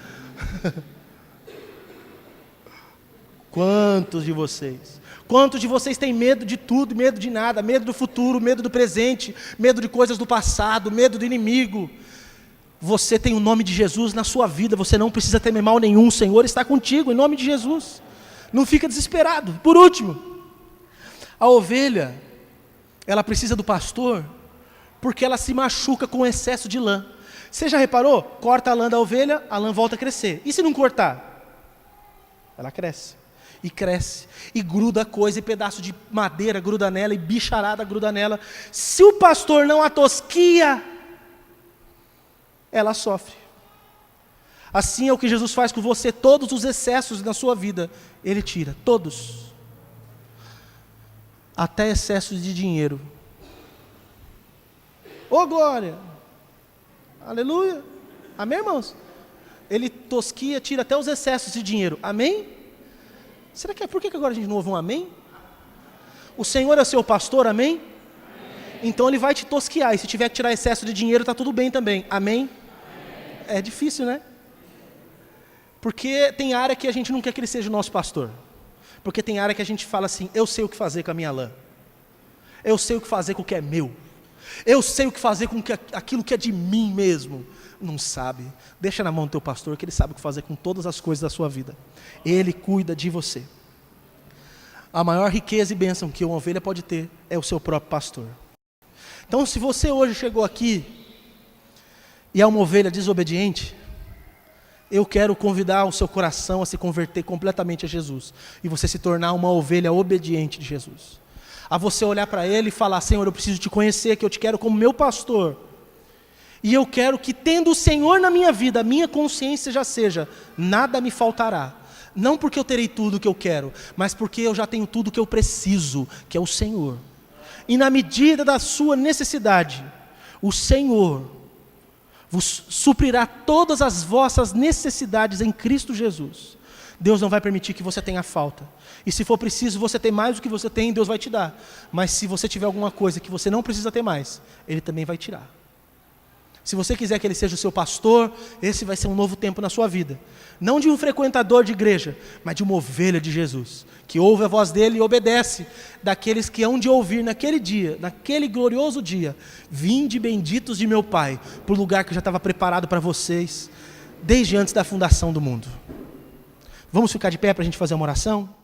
Quantos de vocês têm medo de tudo, medo de nada, medo do futuro, medo do presente, medo de coisas do passado, medo do inimigo? Você tem o nome de Jesus na sua vida, você não precisa temer mal nenhum, o Senhor está contigo, em nome de Jesus. Não fica desesperado. Por último, a ovelha, ela precisa do pastor, porque ela se machuca com excesso de lã. Você já reparou? Corta a lã da ovelha, a lã volta a crescer. E se não cortar? Ela cresce. E cresce, e gruda coisa, e pedaço de madeira gruda nela, e bicharada gruda nela. Se o pastor não a tosquia, ela sofre. Assim é o que Jesus faz com você, todos os excessos na sua vida, Ele tira, todos. Até excessos de dinheiro. Ô glória! Aleluia! Amém, irmãos? Ele tosquia, tira até os excessos de dinheiro, amém? Será que por que agora a gente não ouve um amém? O Senhor é seu pastor, amém? Então Ele vai te tosquear, e se tiver que tirar excesso de dinheiro, está tudo bem também, amém? É difícil, né? Porque tem área que a gente não quer que Ele seja o nosso pastor. Porque tem área que a gente fala assim, eu sei o que fazer com a minha lã. Eu sei o que fazer com o que é meu. Eu sei o que fazer com aquilo que é de mim mesmo. Não sabe. Deixa na mão do teu pastor, que ele sabe o que fazer com todas as coisas da sua vida. Ele cuida de você. A maior riqueza e bênção que uma ovelha pode ter é o seu próprio pastor. Então, se você hoje chegou aqui e é uma ovelha desobediente, eu quero convidar o seu coração a se converter completamente a Jesus e você se tornar uma ovelha obediente de Jesus. A você olhar para Ele e falar, Senhor, eu preciso te conhecer, que eu te quero como meu pastor. E eu quero que, tendo o Senhor na minha vida, a minha consciência já seja, nada me faltará. Não porque eu terei tudo o que eu quero, mas porque eu já tenho tudo o que eu preciso, que é o Senhor. E na medida da sua necessidade, o Senhor vos suprirá todas as vossas necessidades em Cristo Jesus. Deus não vai permitir que você tenha falta. E se for preciso você ter mais do que você tem, Deus vai te dar. Mas se você tiver alguma coisa que você não precisa ter mais, Ele também vai tirar. Se você quiser que Ele seja o seu pastor, esse vai ser um novo tempo na sua vida. Não de um frequentador de igreja, mas de uma ovelha de Jesus, que ouve a voz dEle e obedece, daqueles que hão de ouvir naquele dia, naquele glorioso dia, vinde benditos de meu Pai, para o lugar que já estava preparado para vocês, desde antes da fundação do mundo. Vamos ficar de pé para a gente fazer uma oração?